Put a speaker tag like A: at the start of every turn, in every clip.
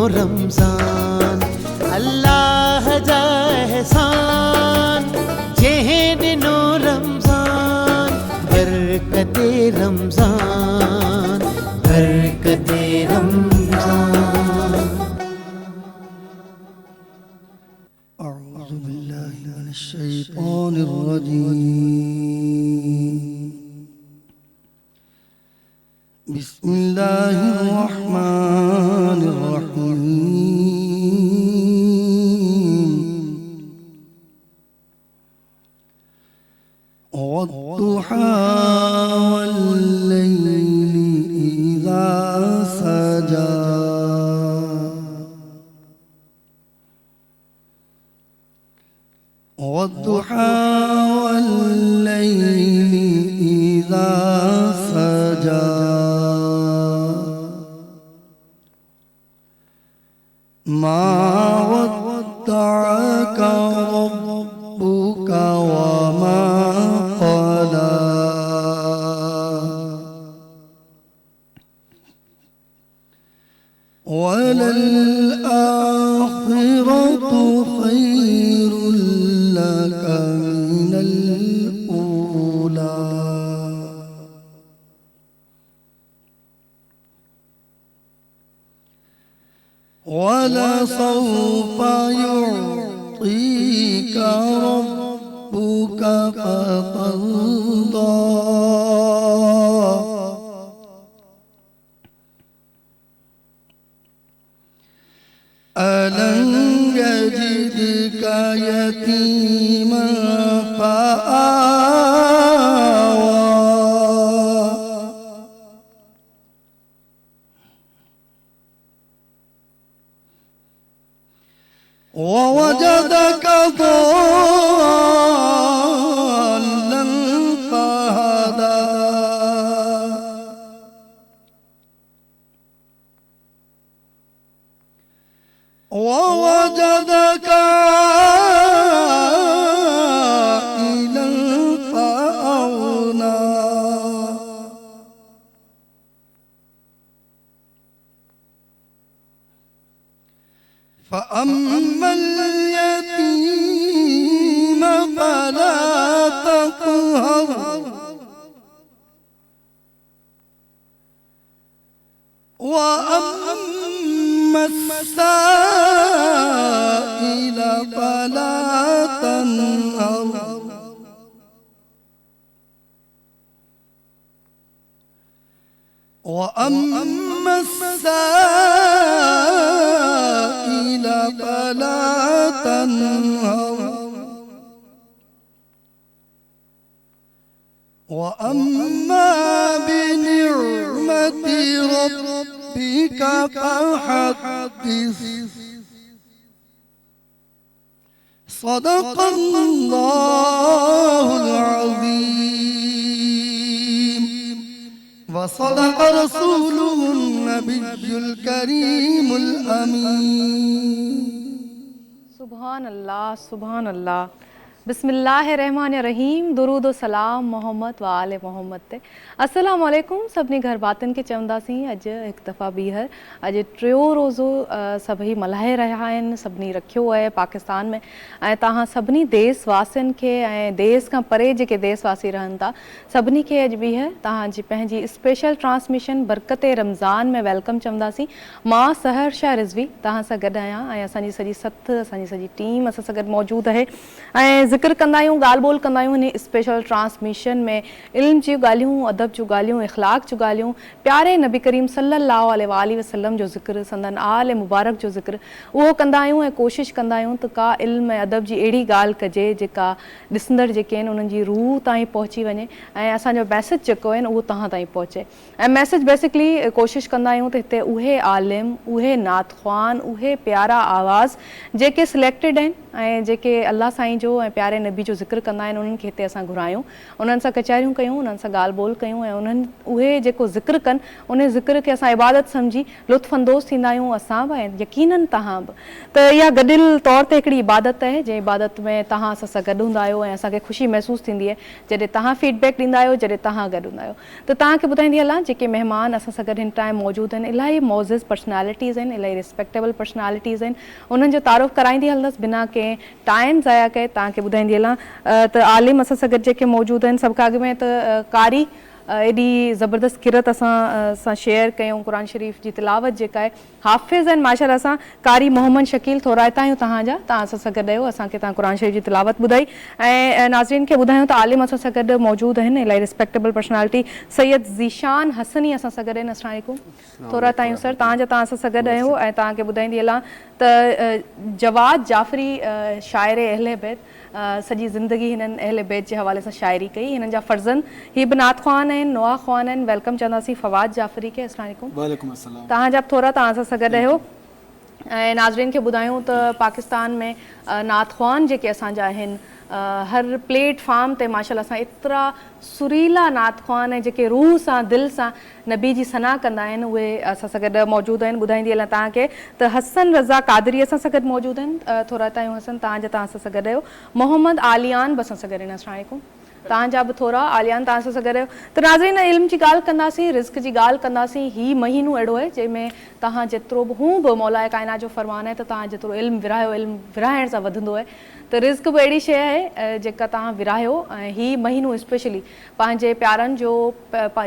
A: رمضان اللہ جا احسان جہیں ڈنو رمضان برکت رمضان برکت رمضان.
B: اعوذ باللہ من الشیطان الرجیم. بسم اللہ الرحمن الرحیم. والضحى والليل إذا سجى والضحى والليل إذا سجى ما ودعك ربك وما قلى وللآخرة خير لك من الأولى ولسوف يعطيك ربك فترضى ألم يجدك يتيما فآوى ووجدك ضالا فهدى ووجدك عائلا فأغنى فأما اليتيم فلا تقهر وأما السائل فلا تنهر وأما السائل فلا تنهر وأما بنعمة ربك فحدث. صدق الله العظيم وصدق رسوله النبي الكريم الأمين.
C: سبحان اللہ سبحان اللہ. بسم اللہ الرحمن الرحیم. درود و سلام محمد و آل محمد تے. السلام علیکم سبنی گھر باتن کے چوندا سی. اج ایک دفعہ بیہر اج ٹریو روزو سبھی ملائے رہا ہیں سبنی رکھیو ہے پاکستان میں ऐं तव्हां सभिनी देशवासियुनि खे ऐं देश खां परे जेके देशवासी रहनि था सभिनी खे अॼु ॿीहर तव्हांजी पंहिंजी स्पेशल ट्रांसमिशन बरकत रमज़ान में वेलकम चवंदासीं. मां सहरशाह रिज़वी तव्हां सां गॾु आहियां ऐं असांजी सॼी सथ असांजी सॼी टीम असां सां गॾु मौजूदु आहे ऐं ज़िक्र कंदा आहियूं ॻाल्हि ॿोल कंदा आहियूं हिन स्पेशल ट्रांसमिशन में इल्म जूं ॻाल्हियूं अदब जूं ॻाल्हियूं इख़लाक़ जूं ॻाल्हियूं प्यारे नबी करीम सल्लल्लाहु अलैहि वसल्लम जो ज़िक्र संदन आल मुबारक जो ज़िक्र उहो कंदा आहियूं ऐं कोशिशि कंदा आहियूं त का इल्म ऐं अदब जी अहिड़ी ॻाल्हि कजे जेका ॾिसंदड़ जेके आहिनि उन्हनि जी रूह ताईं पहुची वञे ऐं असांजो मैसेज जेको आहे उहो तव्हां ताईं पहुचे. ऐं मैसेज बेसिकली कोशिशि कंदा आहियूं त हिते उहे आलिम उहे नात ख़्वान उहे प्यारा आवाज़ जेके सिलेक्टेड आहिनि ऐं जेके अल्लाह साईं जो ऐं प्यारे नबी जो ज़िक्र कंदा आहिनि उन्हनि खे हिते असां घुरायूं, उन्हनि सां कचहरियूं कयूं, उन्हनि सां ॻाल्हि ॿोल कयूं ऐं उहे जेको ज़िक्र कनि उन ज़िक्र खे असां इबादत सम्झी लुत्फ़ अंदोज़ थींदा आहियूं असां बि ऐं यकीननि तव्हां बि। त इहा गॾियल तौर ते हिकिड़ी इबादत आहे जंहिं इबादत में तव्हां असां सां गॾु हूंदा आहियो ऐं असांखे ख़ुशी महसूसु थींदी आहे जॾहिं तव्हां फीडबैक ॾींदा आहियो, जॾहिं तव्हां गॾु हूंदा आहियो। त तव्हांखे ॿुधाईंदी हलां जेके महिमान असां सां गॾु हिन टाइम मौजूदु आहिनि इलाही मौज़िज़ पर्सनैलिटीज़ आहिनि, इलाही रिस्पेक्टेबल पर्सनैलिटीज़ आहिनि, उन्हनि जो तारुफ़ कराईंदी हलंदसि बिना कंहिं टाइम ज़ाया कए। तव्हांखे ॿुधाईंदी हलां त आलिम असां सां गॾु जेके मौजूदु आहिनि सभु खां अॻु में त कारी एॾी ज़बरदस्त किरत असां शेयर कयूं क़ुर शरीफ़ जी तिलावत जेका आहे, हाफ़िज़ आहिनि माशाअल्लाह सां कारी मोहम्मद शकील थोरा हितां आहियूं तव्हां असां सां गॾु आहियो, असांखे तव्हां क़ुर शरीफ़ जी तिलावत ॿुधाई ऐं नाज़रीन खे ॿुधायूं त आलिम असां सां गॾु मौजूदु आहिनि इलाही रिस्पेक्टेबल पर्सनैलिटी सैयद ज़ीशान हसनी असां सां गॾु आहिनि। अस्सलाम वालेकुम, थोरा हितां आहियूं सर, तव्हां असां सां गॾु आहियो ऐं तव्हांखे ॿुधाईंदी हलां त जवाद जाफ़री शाइर अहले बैत, सॼी ज़िंदगी हिननि अहले बैत जे हवाले सां शाइरी कई, हिननि जा फ़र्ज़ंद ही बि नात ख़्वान आहिनि, नोआ ख़्वान आहिनि। वेलकम चवंदासीं फ़वाद जाफ़री खे। अस्सलाम वालेकुम।
D: वालेकुम अस्सलाम।
C: तव्हां बि थोरा तव्हां असां सां गॾु आहियो ऐं नाज़रीन खे ॿुधायूं त पाकिस्तान में नात ख़्वान जेके असांजा आहिनि हर प्लेटफॉर्म ते माशाअल्लाह सां एतिरा सुरीला नात ख़्वान ऐं जेके रूह सां दिलि सां नबी जी सना कंदा आहिनि उहे असां सां गॾु मौजूदु आहिनि। ॿुधाईंदी हलां तव्हांखे त हसन रज़ा क़ादरी असां सां गॾु मौजूदु आहिनि, थोरा हितां आहियूं हसन, तव्हां असां सां गॾु आहियो। मोहम्मद आलियान बि असां सां गॾु आहिनि। अस्सलाम वालेकुम, तव्हांजा बि थोरा आलियान तव्हां सां गॾु आहियो। त नाज़रीन इल्म जी ॻाल्हि कंदासीं, रिज़्क़ जी ॻाल्हि कंदासीं। हीउ महीनो अहिड़ो आहे जंहिंमें तव्हां जेतिरो बि हूं बि मौला काइनात जो फ़रमान आहे त तव्हां जेतिरो इल्मु विरायो, इल्मु विराइण सां वधंदो आहे। त रिज़्क़ बि अहिड़ी शइ आहे जेका तव्हां विरायो ऐं हीउ महीनो स्पेशली पंहिंजे प्यारनि जो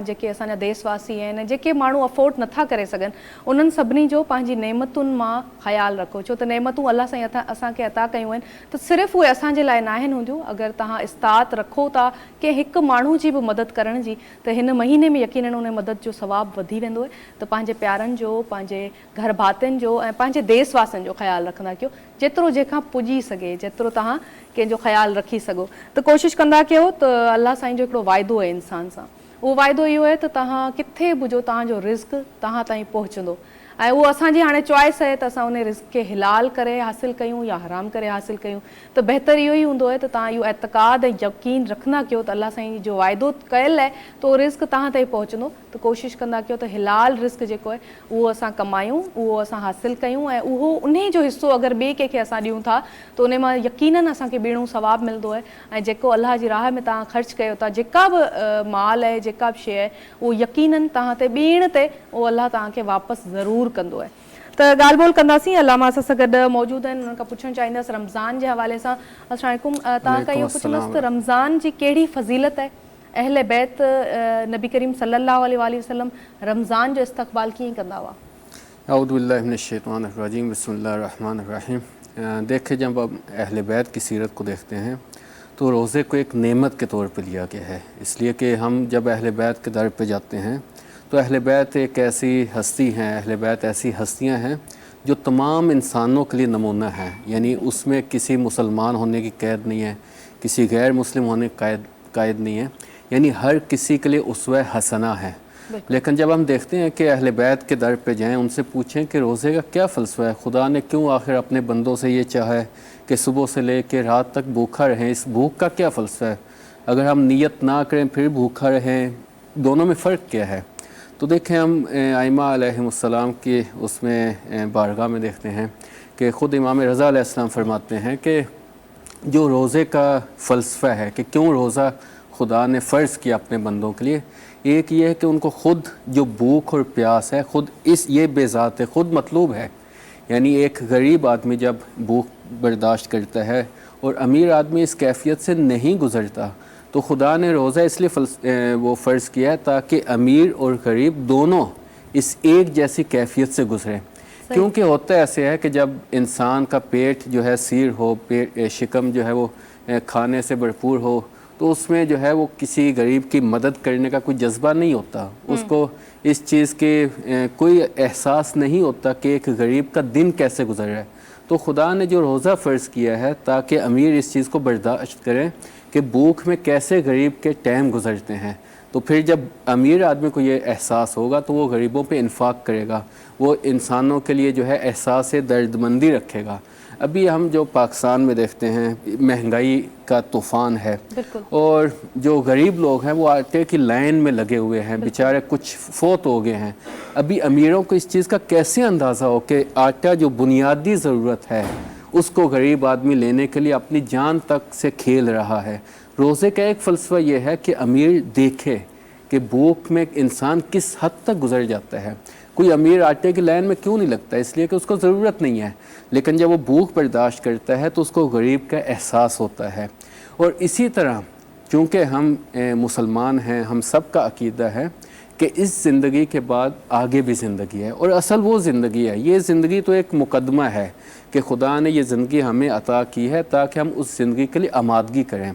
C: जेके असांजा देशवासी आहिनि, जेके माण्हू अफोर्ड नथा करे सघनि, उन्हनि सभिनी जो पंहिंजी नेमतुनि मां ख़्यालु रखो, छो त नेमतूं अलाह साईं असांखे अता कयूं आहिनि त सिर्फ़ु उहे असांजे लाइ न आहिनि हूंदियूं। अगरि तव्हां इस्तात रखो था कंहिं हिकु माण्हू जी बि मदद करण जी त हिन महीने में यकीनन उन मदद जो सवाबु वधी वेंदो आहे। त पंहिंजे प्यारनि जो, पंहिंजे घर भातियुनि जो ऐं पंहिंजे देशवासियुनि जो ख़्यालु रखंदा कयो, जेतिरो जंहिंखां पुॼी सघे, जेतिरो तव्हां कंहिंजो ख़्यालु रखी सघो। त कोशिशि कंदा कयो त अलाह साईं जो हिकिड़ो वाइदो आहे इंसान सां, उहो वाइदो इहो आहे त तव्हां किथे बि हुजो तव्हांजो रिज़्क़ तव्हां ताईं पहुचंदो ऐं उहो असांजी हाणे चॉइस आहे त असां उन रिज़्क़ खे हिलाल करे हासिलु कयूं या हराम करे हासिलु कयूं। त बहितर इहो ई हूंदो आहे त तव्हां इहो एतक़ाद ऐं यकीन रखंदा कयो त अलाह साईं जो वाइदो कयल आहे त उहो रिज़्क़ तव्हां ताईं पहुचंदो। त कोशिशि कंदा कयो त हिलाल रिज़्क़ जेको आहे उहो असां कमायूं, उहो असां हासिलु कयूं ऐं उहो उन जो हिसो अगरि ॿिए कंहिंखे असां ॾियूं था त उन मां यकीननि असांखे ॿीणो सवाबु मिलंदो आहे। ऐं जेको अलाह जी राह में तव्हां ख़र्चु कयो था, जेका बि माल आहे, जेका बि शइ आहे, उहो यकीननि तव्हां ते ॿीण ते उहो अलाह तव्हांखे वापसि ज़रूरु कंदो आहे। त ॻाल्हि ॿोल कंदासीं, अलामा असां सां गॾु मौजूदु आहिनि, उन्हनि खां पुछणु चाहींदसि रमज़ान जे हवाले सां। अस्सलाम वालेकुम, तव्हां खां इहो पुछंदसि त रमज़ान जी कहिड़ी फ़ज़ीलत आहे, अहले बैत नबी करीम सल्लल्लाहु अलैहि वसल्लम रमज़ान जो इस्तक़बाल कीअं कंदा हुआ?
D: अऊज़ु बिल्लाहि मिनश शैतानिर रजीम, बिस्मिल्लाहिर रहमानिर रहीम। देखें, जब हम अहले बैत की सीरत को देखते हैं तो रोज़े को एक नेमत के तौर पर लिया गया है, इसलिए कि हम जब अहले बैत के दर पे जाते हैं तो अहले बैत एक ऐसी हस्ती हैं, अहले बैत ऐसी हस्तियां हैं जो तमाम इंसानों के लिए नमूना है। यानी उसमें किसी मुसलमान होने की कैद नहीं है, किसी गैर मुस्लिम होने की कैद नहीं है, यानी हर किसी के लिए उसवा हसना है। लेकिन जब हम देखते हैं कि अहले बैत के दर पे जाएं, उनसे पूछें कि रोज़े का क्या फ़लसफ़ा है, खुदा ने क्यों आखिर अपने बंदों से ये चाहा है कि सुबह से ले कर रात तक भूखा रहें, इस भूख का क्या फ़लसफ़ा है, अगर हम नियत ना करें फिर भूखा रहें, दोनों में फ़र्क क्या है। तो देखें, हम आइमा अलैहिमुस्सलाम की उसमें बारगाह में देखते हैं कि ख़ुद इमाम रज़ा अलैहिस्सलाम फरमाते हैं कि जो रोज़े का फ़लसफ़ा है कि क्यों रोज़ा खुदा ने फ़र्ज़ किया अपने बंदों के लिए, एक ये है कि उनको ख़ुद जो भूख और प्यास है ख़ुद ये बेज़ात है, ख़ुद मतलूब है। यानी एक गरीब आदमी जब भूख बर्दाश्त करता है और अमीर आदमी इस कैफियत से नहीं गुज़रता, तो खुदा ने रोज़ा इसलिए वो फ़र्ज़ किया है ताकि अमीर और गरीब दोनों इस एक जैसी कैफियत से गुज़रें। क्योंकि होता ऐसे है कि जब इंसान का पेट जो है सीर हो, शिकम जो है वो खाने से भरपूर हो, तो उसमें जो है वो किसी गरीब की मदद करने का कोई जज्बा नहीं होता, उसको इस चीज़ के कोई एहसास नहीं होता कि एक गरीब का दिन कैसे गुजर रहा है। तो खुदा ने जो रोज़ा फ़र्ज़ किया है ताकि अमीर इस चीज़ को बर्दाश्त करें कि भूख में कैसे गरीब के टाइम गुजरते हैं। तो फिर जब अमीर आदमी को ये एहसास होगा तो वो गरीबों पे इन्फाक करेगा, वो इंसानों के लिए जो है एहसास दर्दमंदी रखेगा। ابھی ہم جو پاکستان میں دیکھتے ہیں مہنگائی کا طوفان ہے،
C: بالکل
D: اور جو غریب لوگ ہیں وہ آٹے کی لائن میں لگے ہوئے ہیں، بیچارے کچھ فوت ہو گئے ہیں۔ ابھی امیروں کو اس چیز کا کیسے اندازہ ہو کہ آٹا جو بنیادی ضرورت ہے اس کو غریب آدمی لینے کے لیے اپنی جان تک سے کھیل رہا ہے۔ روزے کا ایک فلسفہ یہ ہے کہ امیر دیکھے کہ بھوک میں انسان کس حد تک گزر جاتا ہے۔ کوئی امیر آٹے کی لائن میں کیوں نہیں لگتا؟ اس لیے کہ اس کو ضرورت نہیں ہے، لیکن جب وہ بھوک برداشت کرتا ہے تو اس کو غریب کا احساس ہوتا ہے۔ اور اسی طرح چونکہ ہم مسلمان ہیں، ہم سب کا عقیدہ ہے کہ اس زندگی کے بعد آگے بھی زندگی ہے، اور اصل وہ زندگی ہے۔ یہ زندگی تو ایک مقدمہ ہے کہ خدا نے یہ زندگی ہمیں عطا کی ہے تاکہ ہم اس زندگی کے لیے آمادگی کریں۔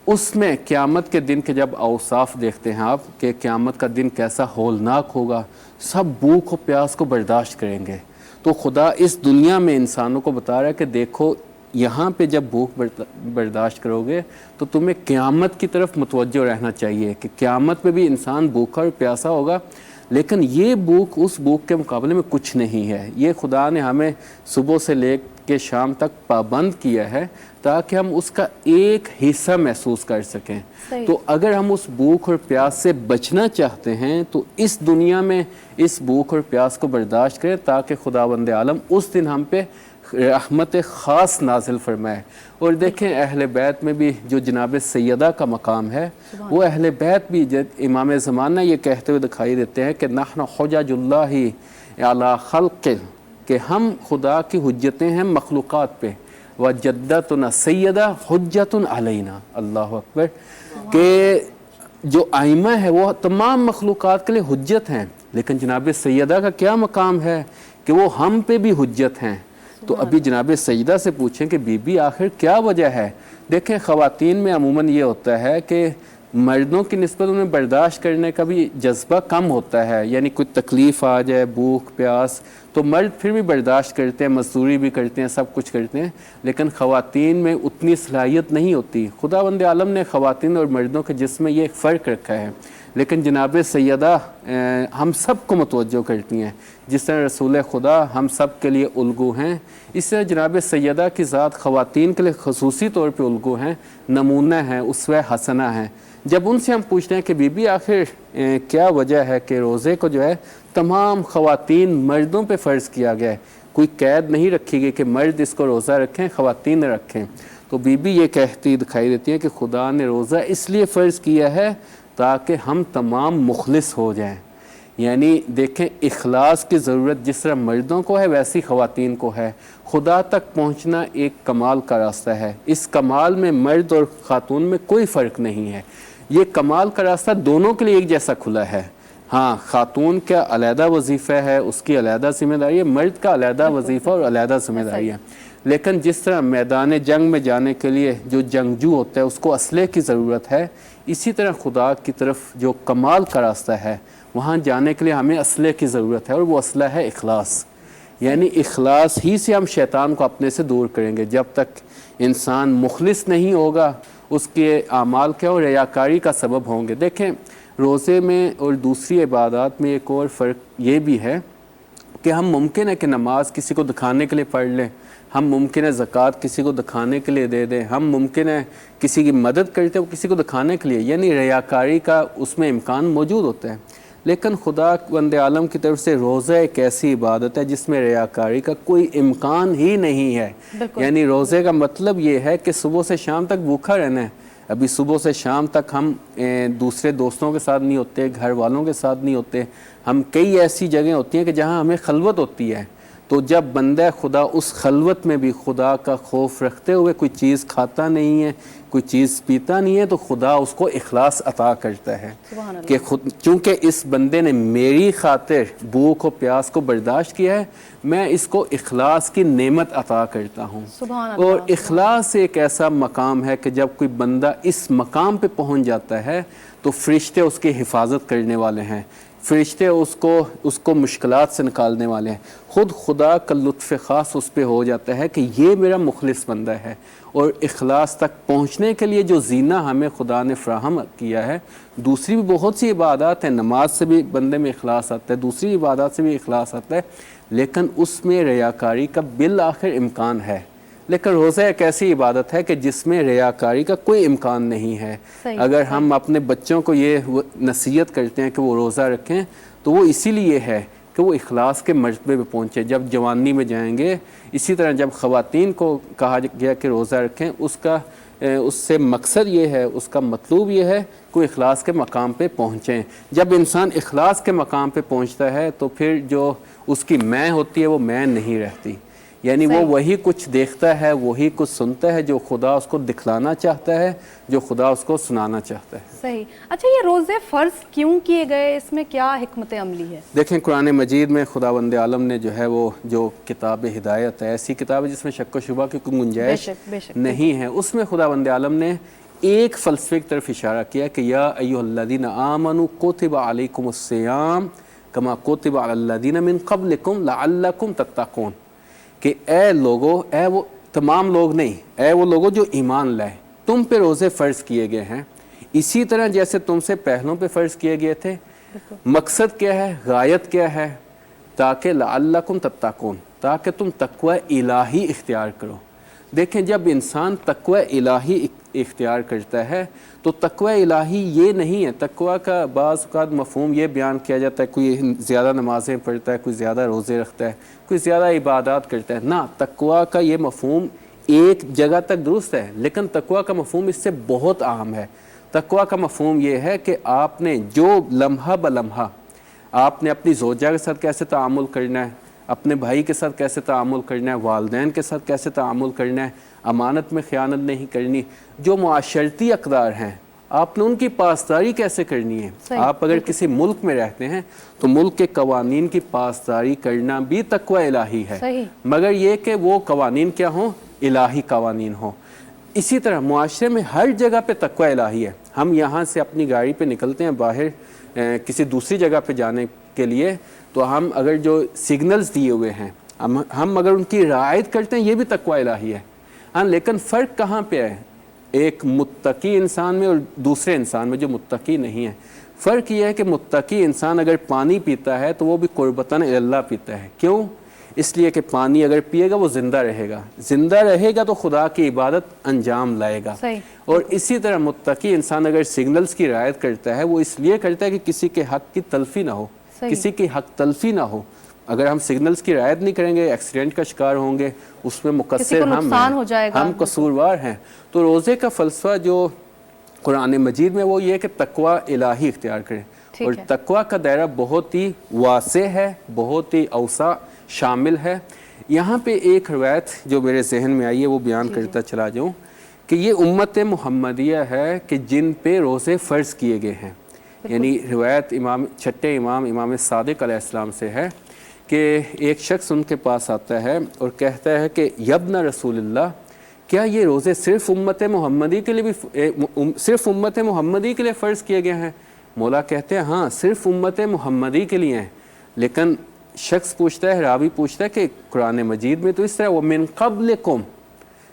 D: اس میں قیامت کے دن کے جب اوصاف دیکھتے ہیں آپ کہ قیامت کا دن کیسا ہولناک ہوگا، سب بھوک و پیاس کو برداشت کریں گے، تو خدا اس دنیا میں انسانوں کو بتا رہا ہے کہ دیکھو یہاں پہ جب بھوک برداشت کرو گے تو تمہیں قیامت کی طرف متوجہ رہنا چاہیے کہ قیامت میں بھی انسان بھوکا اور پیاسا ہوگا، لیکن یہ بھوک اس بھوک کے مقابلے میں کچھ نہیں ہے۔ یہ خدا نے ہمیں صبح سے لے کے شام تک پابند کیا ہے تاکہ ہم اس کا ایک حصہ محسوس کر سکیں۔ تو اگر ہم اس بھوک اور پیاس سے بچنا چاہتے ہیں تو اس دنیا میں اس بھوک اور پیاس کو برداشت کریں تاکہ خداوند عالم اس دن ہم پہ رحمت خاص نازل فرمائے۔ اور دیکھیں اہل بیت میں بھی جو جناب سیدہ کا مقام ہے، وہ اہل بیت بھی امام زمانہ یہ کہتے ہوئے دکھائی دیتے ہیں کہ نحن حجج اللہ علی خلق، کہ ہم خدا کی حجتیں ہیں مخلوقات پہ، وجدتنا سیدہ حجت علینا، اللہ اکبر، کہ جو ائمہ ہے وہ تمام مخلوقات کے لیے حجت ہیں، لیکن جناب سیدہ کا کیا مقام ہے کہ وہ ہم پہ بھی حجت ہیں۔ تو ابھی جناب سیدہ سے پوچھیں کہ بی بی آخر کیا وجہ ہے؟ دیکھیں خواتین میں عموماً یہ ہوتا ہے کہ مردوں کی نسبت انہیں برداشت کرنے کا بھی جذبہ کم ہوتا ہے، یعنی کوئی تکلیف آ جائے، بھوک پیاس، تو مرد پھر بھی برداشت کرتے ہیں، مزدوری بھی کرتے ہیں، سب کچھ کرتے ہیں، لیکن خواتین میں اتنی صلاحیت نہیں ہوتی۔ خداوند عالم نے خواتین اور مردوں کے جسم میں یہ ایک فرق رکھا ہے، لیکن جناب سیدہ ہم سب کو متوجہ کرتی ہیں، جس طرح رسول خدا ہم سب کے لیے الگو ہیں، اس طرح جناب سیدہ کی ذات خواتین کے لیے خصوصی طور پہ الگو ہیں، نمونہ ہیں، اسوہ حسنہ ہیں۔ جب ان سے ہم پوچھتے ہیں کہ بی بی آخر کیا وجہ ہے کہ روزے کو جو ہے تمام خواتین مردوں پہ فرض کیا گیا ہے، کوئی قید نہیں رکھی گئی کہ مرد اس کو روزہ رکھیں خواتین نہ رکھیں، تو بی بی یہ کہتی دکھائی دیتی ہے کہ خدا نے روزہ اس لیے فرض کیا ہے تاکہ ہم تمام مخلص ہو جائیں۔ یعنی دیکھیں اخلاص کی ضرورت جس طرح مردوں کو ہے ویسی خواتین کو ہے۔ خدا تک پہنچنا ایک کمال کا راستہ ہے، اس کمال میں مرد اور خاتون میں کوئی فرق نہیں ہے، یہ کمال کا راستہ دونوں کے لیے ایک جیسا کھلا ہے۔ ہاں خاتون کا علیحدہ وظیفہ ہے، اس کی علیحدہ ذمہ داری ہے، مرد کا علیحدہ وظیفہ اور علیحدہ ذمہ داری ہے، لیکن جس طرح میدان جنگ میں جانے کے لیے جو جنگجو ہوتا ہے اس کو اسلحے کی ضرورت ہے، اسی طرح خدا کی طرف جو کمال کا راستہ ہے وہاں جانے کے لیے ہمیں اسلحے کی ضرورت ہے، اور وہ اسلحہ ہے اخلاص۔ یعنی اخلاص ہی سے ہم شیطان کو اپنے سے دور کریں گے۔ جب تک انسان مخلص نہیں ہوگا اس کے اعمال کیا اور ریاکاری کا سبب ہوں گے۔ دیکھیں روزے میں اور دوسری عبادات میں ایک اور فرق یہ بھی ہے کہ ہم ممکن ہے کہ نماز کسی کو دکھانے کے لیے پڑھ لیں، ہم ممکن ہے زکوٰۃ کسی کو دکھانے کے لیے دے دیں، ہم ممکن ہے کسی کی مدد کرتے ہیں کسی کو دکھانے کے لیے، یعنی ریاکاری کا اس میں امکان موجود ہوتا ہے، لیکن خدا بند عالم کی طرف سے روزہ ایک ایسی عبادت ہے جس میں ریاکاری کا کوئی امکان ہی نہیں ہے۔ یعنی روزے کا مطلب یہ ہے کہ صبح سے شام تک بھوکا رہنا ہے۔ ابھی صبح سے شام تک ہم دوسرے دوستوں کے ساتھ نہیں ہوتے، گھر والوں کے ساتھ نہیں ہوتے، ہم کئی ایسی جگہیں ہوتی ہیں کہ جہاں ہمیں خلوت ہوتی ہے، تو جب بندہ خدا اس خلوت میں بھی خدا کا خوف رکھتے ہوئے کوئی چیز کھاتا نہیں ہے، کوئی چیز پیتا نہیں ہے، تو خدا اس کو اخلاص عطا کرتا ہے کہ چونکہ اس بندے نے میری خاطر بھوک و پیاس کو برداشت کیا ہے، میں اس کو اخلاص کی نعمت عطا کرتا ہوں۔ اور اخلاص ایک ایسا مقام ہے کہ جب کوئی بندہ اس مقام پہ پہنچ جاتا ہے تو فرشتے اس کی حفاظت کرنے والے ہیں، فرشتے اس کو مشکلات سے نکالنے والے ہیں، خود خدا کا لطف خاص اس پہ ہو جاتا ہے کہ یہ میرا مخلص بندہ ہے۔ اور اخلاص تک پہنچنے کے لیے جو زینہ ہمیں خدا نے فراہم کیا ہے، دوسری بھی بہت سی عبادات ہیں، نماز سے بھی بندے میں اخلاص آتا ہے، دوسری عبادات سے بھی اخلاص آتا ہے، لیکن اس میں ریاکاری کا بالآخر امکان ہے۔ لیکن روزہ ایک ایسی عبادت ہے کہ جس میں ریاکاری کا کوئی امکان نہیں ہے.
C: صحیح،
D: اگر ہم اپنے بچوں کو یہ نصیحت کرتے ہیں کہ وہ روزہ رکھیں تو وہ اسی لیے ہے کہ وہ اخلاص کے مرتبے پہ پہنچے. جب جوانی میں جائیں گے، اسی طرح جب خواتین کو کہا گیا کہ روزہ رکھیں، اس سے مقصد یہ ہے، اس کا مطلوب یہ ہے کہ وہ اخلاص کے مقام پہ پہنچیں. جب انسان اخلاص کے مقام پہ پہنچتا ہے تو پھر جو اس کی میں ہوتی ہے وہ میں نہیں رہتی. یعنی وہ وہی کچھ دیکھتا ہے، وہی کچھ سنتا ہے جو خدا اس کو دکھلانا چاہتا ہے، جو خدا اس کو سنانا چاہتا ہے.
C: صحیح. اچھا، یہ روزے فرض کیوں کیے گئے؟ اس میں کیا حکمت عملی ہے؟
D: دیکھیں، قرآن مجید میں خداوند عالم نے جو ہے وہ جو کتاب ہدایت ہے، ایسی کتاب ہے جس میں شک و شبہ کی کوئی گنجائش
C: بے شک
D: نہیں ہے، اس میں خداوند عالم نے ایک فلسفے کی طرف اشارہ کیا کہ یا ایھا الذین آمنوا کتب علیکم الصیام کما کتب علی الذین من قبلکم لعلکم تتقون، کہ اے لوگو، اے وہ تمام لوگ نہیں، اے وہ لوگوں جو ایمان لائے، تم پہ روزے فرض کیے گئے ہیں اسی طرح جیسے تم سے پہلوں پہ فرض کیے گئے تھے. مقصد کیا ہے، غایت کیا ہے؟ تاکہ لعلکم تتقون، تاکہ تم تقوی الہی اختیار کرو. دیکھیں، جب انسان تقوی الہی اختیار کرتا ہے تو تقوی الہی یہ نہیں ہے. تقوی کا بعض اوقات مفہوم یہ بیان کیا جاتا ہے، کوئی زیادہ نمازیں پڑھتا ہے، کوئی زیادہ روزے رکھتا ہے، کوئی زیادہ عبادات کرتا ہے. نہ، تقوی کا یہ مفہوم ایک جگہ تک درست ہے، لیکن تقوی کا مفہوم اس سے بہت عام ہے. تقوی کا مفہوم یہ ہے کہ آپ نے جو لمحہ بلمحہ آپ نے اپنی زوجہ کے ساتھ کیسے تعامل کرنا ہے، اپنے بھائی کے ساتھ کیسے تعامل کرنا ہے، والدین کے ساتھ کیسے تعامل کرنا ہے، امانت میں خیانت نہیں کرنی، جو معاشرتی اقدار ہیں آپ نے ان کی پاسداری کیسے کرنی ہے. آپ اگر کسی ملک میں رہتے ہیں تو ملک کے قوانین کی پاسداری کرنا بھی تقوی الہی ہے، مگر یہ کہ وہ قوانین کیا ہوں، الہی قوانین ہوں. اسی طرح معاشرے میں ہر جگہ پہ تقوی الہی ہے. ہم یہاں سے اپنی گاڑی پہ نکلتے ہیں باہر کسی دوسری جگہ پہ جانے کے لیے، تو ہم اگر جو سگنلز دیے ہوئے ہیں ہم اگر ان کی رعایت کرتے ہیں، یہ بھی تقوی الہی ہے. ہاں، لیکن فرق کہاں پہ ہے ایک متقی انسان میں اور دوسرے انسان میں جو متقی نہیں ہے؟ فرق یہ ہے کہ متقی انسان اگر پانی پیتا ہے تو وہ بھی قربتاً اللہ پیتا ہے. کیوں؟ اس لیے کہ پانی اگر پیے گا وہ زندہ رہے گا، زندہ رہے گا تو خدا کی عبادت انجام لائے گا. اور اسی طرح متقی انسان اگر سگنلز کی رعایت کرتا ہے وہ اس لیے کرتا ہے کہ کسی کے حق کی تلفی نہ ہو، کسی کی حق تلفی نہ ہو. اگر ہم سگنلز کی رعایت نہیں کریں گے، ایکسیڈنٹ کا شکار ہوں گے، اس میں مقصر ہم قصوروار ہیں. تو روزے کا فلسفہ جو قرآن مجید میں وہ یہ کہ تقوی الہی اختیار کریں، اور تقوی کا دائرہ بہت ہی واسع ہے، بہت ہی اوسع شامل ہے. یہاں پہ ایک روایت جو میرے ذہن میں آئی ہے وہ بیان کرتا چلا جاؤں کہ یہ امت محمدیہ ہے کہ جن پہ روزے فرض کیے گئے ہیں. یعنی روایت چھٹے امام صادق علیہ السلام سے ہے کہ ایک شخص ان کے پاس آتا ہے اور کہتا ہے کہ یبن رسول اللہ، کیا یہ روزے صرف امت محمدی کے لیے فرض کیے گئے ہیں؟ مولا کہتے ہیں ہاں، صرف امت محمدی کے لیے ہیں. لیکن شخص پوچھتا ہے، راوی پوچھتا ہے کہ قرآن مجید میں تو اس طرح وَمِن قَبْلِكُمْ،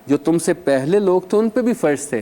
D: جو تم سے پہلے لوگ تو ان پہ بھی فرض تھے.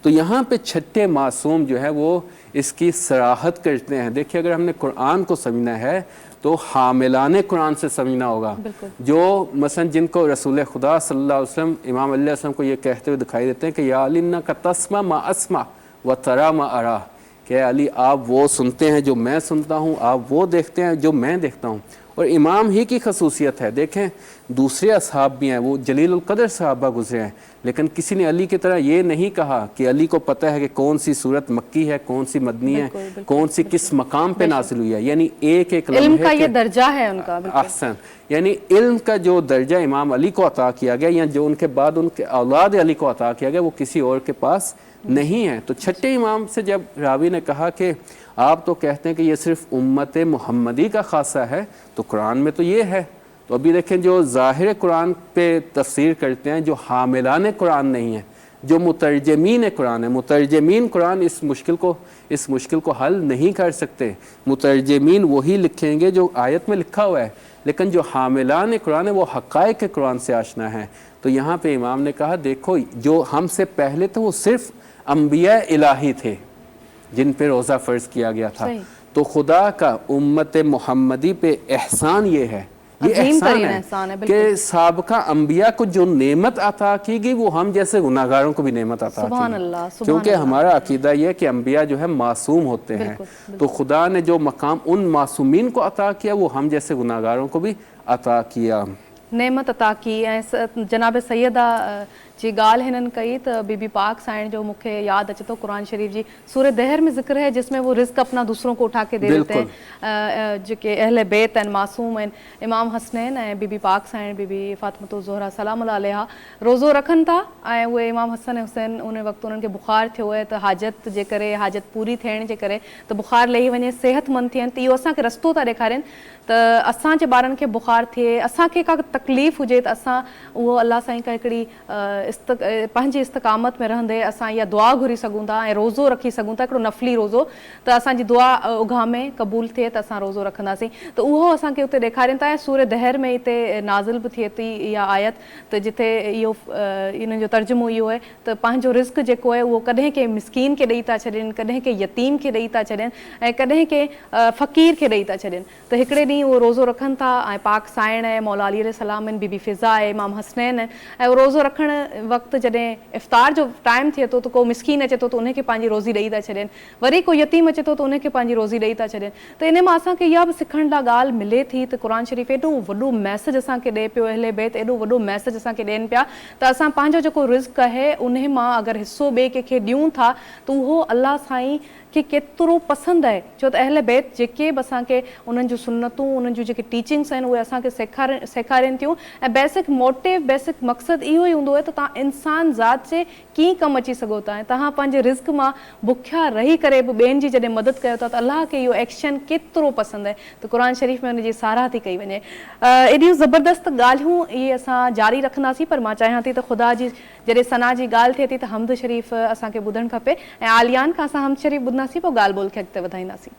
D: تو یہاں پہ چھٹے معصوم جو ہے وہ اس کی صراحت کرتے ہیں. دیکھیے، اگر ہم نے قرآن کو سمجھنا ہے تو حاملان قرآن سے سمجھنا ہوگا. جو مثلا جن کو رسول خدا صلی اللہ علیہ وسلم امام علیہ وسلم کو یہ کہتے ہوئے دکھائی دیتے ہیں کہ یا علی انک تسمع ما اسمع وترى ما ارى، کہ علی آپ وہ سنتے ہیں جو میں سنتا ہوں، آپ وہ دیکھتے ہیں جو میں دیکھتا ہوں. اور امام ہی کی خصوصیت ہے. دیکھیں، دوسرے اصحاب بھی ہیں، وہ جلیل القدر صحابہ گزرے ہیں، لیکن کسی نے علی کی طرح یہ نہیں کہا کہ علی کو پتہ ہے کہ کون سی صورت مکی ہے، کون سی مدنی ہے، کون سی کس مقام پہ نازل ہوئی ہے. یعنی ایک
C: علم کا یہ درجہ ہے ان کا.
D: احسن، یعنی علم کا جو درجہ امام علی کو عطا کیا گیا یا جو ان کے بعد ان کے اولاد علی کو عطا کیا گیا وہ کسی اور کے پاس نہیں ہے. تو چھٹے امام سے جب راوی نے کہا کہ آپ تو کہتے ہیں کہ یہ صرف امت محمدی کا خاصہ ہے، تو قرآن میں تو یہ ہے. تو ابھی دیکھیں، جو ظاہر قرآن پہ تفسیر کرتے ہیں، جو حاملان قرآن نہیں ہیں، جو مترجمین قرآن ہیں، مترجمین قرآن اس مشکل کو حل نہیں کر سکتے. مترجمین وہی لکھیں گے جو آیت میں لکھا ہوا ہے، لیکن جو حاملان قرآن ہے وہ حقائق قرآن سے آشنا ہیں. تو یہاں پہ امام نے کہا دیکھو، جو ہم سے پہلے تھے وہ صرف انبیاء الہی تھے جن پہ روزہ فرض کیا گیا تھا. تو خدا کا امت محمدی پہ احسان یہ ہے یہ
C: عظیم
D: احسان
C: ترین
D: ہے
C: احسان ہے،
D: کہ
C: بالکل۔
D: سابقہ انبیاء کو جو نعمت عطا کی گئی وہ ہم جیسے گناہگاروں کو بھی نعمت عطا کی
C: سبحان
D: گئی،
C: اللہ، سبحان
D: کیونکہ
C: اللہ۔
D: ہمارا عقیدہ یہ ہے کہ انبیاء جو ہے معصوم ہوتے ہیں،
C: بالکل،
D: تو خدا نے جو مقام ان معصومین کو عطا کیا وہ ہم جیسے گناہگاروں کو بھی عطا کیا۔
C: نعمت عطا کی جناب سیدہ جی ॻाल्हि हिननि कई त बीबी पाक साइण जो मूंखे यादि अचे थो क़ुरान शरीफ़ जी सूरह दहर में ज़िक्र है जिसमें वो रिज़्क़ अपना दूसरों को उठा के दे देते हैं। जेके अहले बेत आहिनि, मासूम आहिनि, इमाम हसनैन ऐं बीबी पाक साइण बीबी फ़ातिमतुज़ ज़ोहरा सलाम अलैहा रोज़ो रखनि था ऐं उहे इमाम हसन ऐं हुसैन उन वक़्तु उन्हनि खे बुख़ारु थियो आहे त हाजत जे करे, हाजत पूरी थियण जे करे त बुख़ारु लही वञे, सिहतमंद थियनि, त इहो असांखे रस्तो था ॾेखारिनि त असांजे ॿारनि खे बुख़ारु थिए, असांखे का तकलीफ़ हुजे त असां उहो अलाह साईं खां हिकिड़ी पंहिंजी इस्तक़ामत में रहंदे असां इहा दुआ घुरी सघूं था ऐं रोज़ो रखी सघूं था, हिकिड़ो नफ़ली रोज़ो, त असांजी दुआ उघामे क़बूल थिए त असां रोज़ो रखंदासीं। त उहो असांखे उते ॾेखारिनि था ऐं सूरह दहर में हिते नाज़िल बि थिए थी इहा आयत त जिथे इहो इन्हनि जो तर्जुमो इहो आहे त पंहिंजो रिज़्क़ जेको आहे उहो कॾहिं कंहिं मिस्कीन खे ॾेई था छॾनि, कॾहिं कंहिं यतीम खे ॾेई था छॾनि ऐं कॾहिं कंहिं फ़क़ीर खे ॾेई था छॾनि। त हिकिड़े ॾींहुं उहो रोज़ो रखनि था ऐं पाक साइण आहे, मौला अली अलैहिस्सलाम आहिनि, बीबी फ़िज़ा आहे, इमाम हसनैन आहिनि ऐं उहो रोज़ो रखण वक़्तु जॾहिं इफ़्तार जो टाइम थिए थो त को मिस्कीन अचे थो त उनखे पंहिंजी रोज़ी ॾेई था छॾनि, वरी को यतीम अचे थो त उनखे पंहिंजी रोज़ी ॾेई था छॾनि। त इन मां असांखे इहा बि सिखण लाइ ॻाल्हि मिले थी त क़ुरान शरीफ़ एॾो वॾो मैसेज असांखे ॾिए पियो, अहले बैत एॾो वॾो मैसेज असांखे ॾियनि पिया त असां पंहिंजो जेको रिज़्क़ आहे उन मां अगरि हिसो ॿिए कंहिंखे ॾियूं था त उहो अलाह साईं खे केतिरो पसंदि आहे, छो त अहले बैत जेके बि असांखे उन्हनि जूं सुन्नतूं, उन्हनि जूं जेके टीचिंग्स आहिनि उहे असांखे सेखारनि थियूं ऐं बेसिक मोटिव, बेसिक मक़सदु इहो ई हूंदो आहे त तव्हां इंसान ज़ात जे कीअं कमु अची सघो था ऐं तव्हां पंहिंजे रिज़्क़ मां बुखिया रही करे बि ॿियनि जी जॾहिं मदद कयो था त अलाह खे इहो एक्शन केतिरो पसंदि आहे। त क़ुरान शरीफ़ में हुनजी साराह थी कई वञे। एॾियूं ज़बरदस्त ॻाल्हियूं इहे असां जारी रखंदासीं, पर मां चाहियां थी त ख़ुदा जी जॾहिं सना जी ॻाल्हि थिए थी त हम्द शरीफ़ असांखे ॿुधणु खपे ऐं आलियान खां असां हम्द शरीफ़ ॿुधंदासीं, पोइ ॻाल्हि ॿोल खे अॻिते वधाईंदासीं।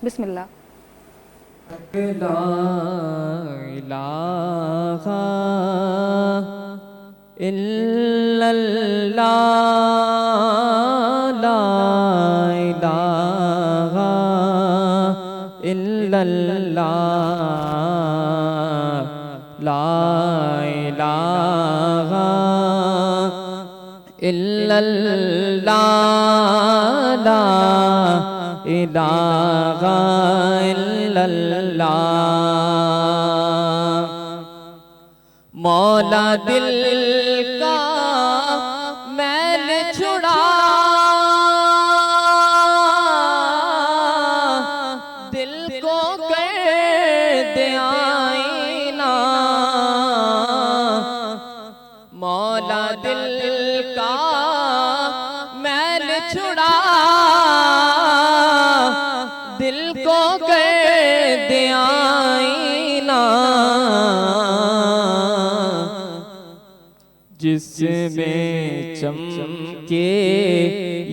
C: बिस्मिल्लाह।
E: मौला दिल का मैल छुड़ा, दिल को कर दे आईना, मौला दिल का मैल छुड़ा, दिल को कर दे आईना, जिसमें चमके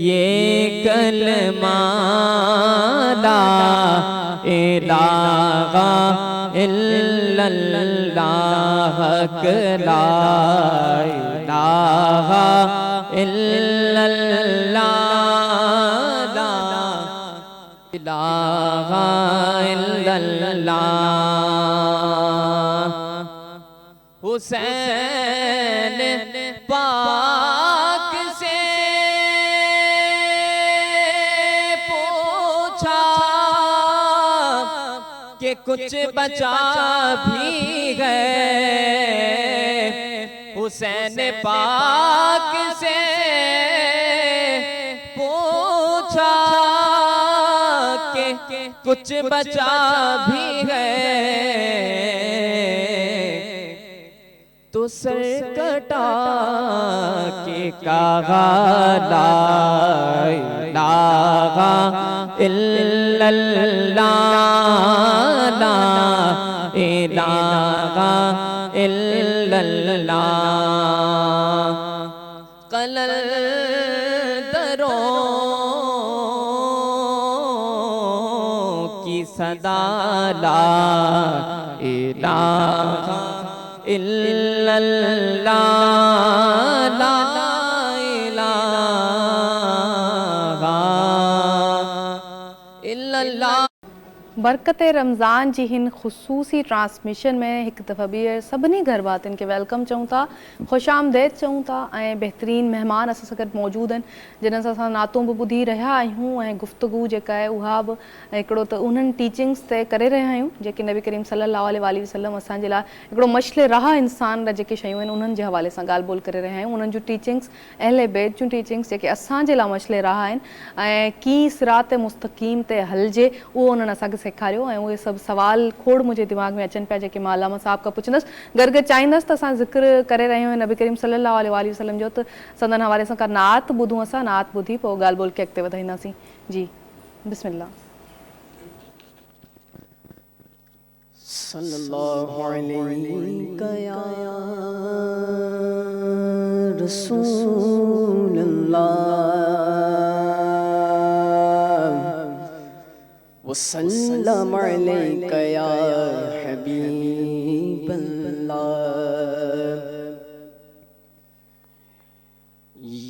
E: ये कलमा ला इलाहा इल्लल्लाह ला इलाहा इल्लल्लाह ला इलाहा इल्लल्लाह। हुसैन पाक से पूछा कि कुछ बचा भी है, हुसैन पाक से पूछा कि कुछ बचा भी है, तो सर कटा के कहा ला इलाहा इल्लल्लाह ला इलाहा इल्लल्लाह। कलंदरों की सदा ला इलाहा इल्लल्लाह ला इलाहा इल्लल्लाह।
C: बरकत रमज़ान जी हिन ख़ुसूसी ट्रांसमिशन में एक दफ़ा ॿीहर सभिनी घर वातियुनि खे वेलकम चऊं था, ख़ुश आमदेद चऊं था ऐं बहितरीन महिमान असां सां गॾु मौजूदु आहिनि जिन्हनि सां असां नातूं बि ॿुधी रहिया आहियूं ऐं गुफ़्तगू जेका आहे उहा बि हिकिड़ो त उन्हनि टीचिंग्स ते करे रहिया आहियूं जेके नबी करीम सल्लल्लाहु अलैहि वसल्लम असांजे लाइ हिकिड़ो मशले राह इंसान लाइ जेके शयूं आहिनि उन्हनि जे हवाले सां ॻाल्हि ॿोल करे रहिया आहियूं। उन्हनि जूं टीचिंग्स अहले बैत जूं टीचिंग्स जेके असांजे लाइ मशले राह आहिनि ऐं कीअं सिरात मुस्तक़ीम ते हलिजे उहो उन्हनि असांखे सेखारियो ऐं उहे सभु सवाल खोड़ मुंहिंजे दिमाग़ में अचनि पिया जेके मां अलामा साहब खां पुछंदसि। गॾु चाहींदसि त असां ज़िक्र करे रहिया आहियूं नबी करीम सल्लल्लाहु अलैहि वसल्लम जो, त संदन हवाले सां का नात ॿुधूं, असां नात ॿुधी पोइ ॻाल्हि ॿोल खे अॻिते वधाईंदासीं। जी बिस्मिल्लाह।
E: सल्लल्लाहु अलैहि या रसूलल्लाह वसल्लम अलैका या हबीबल्लाह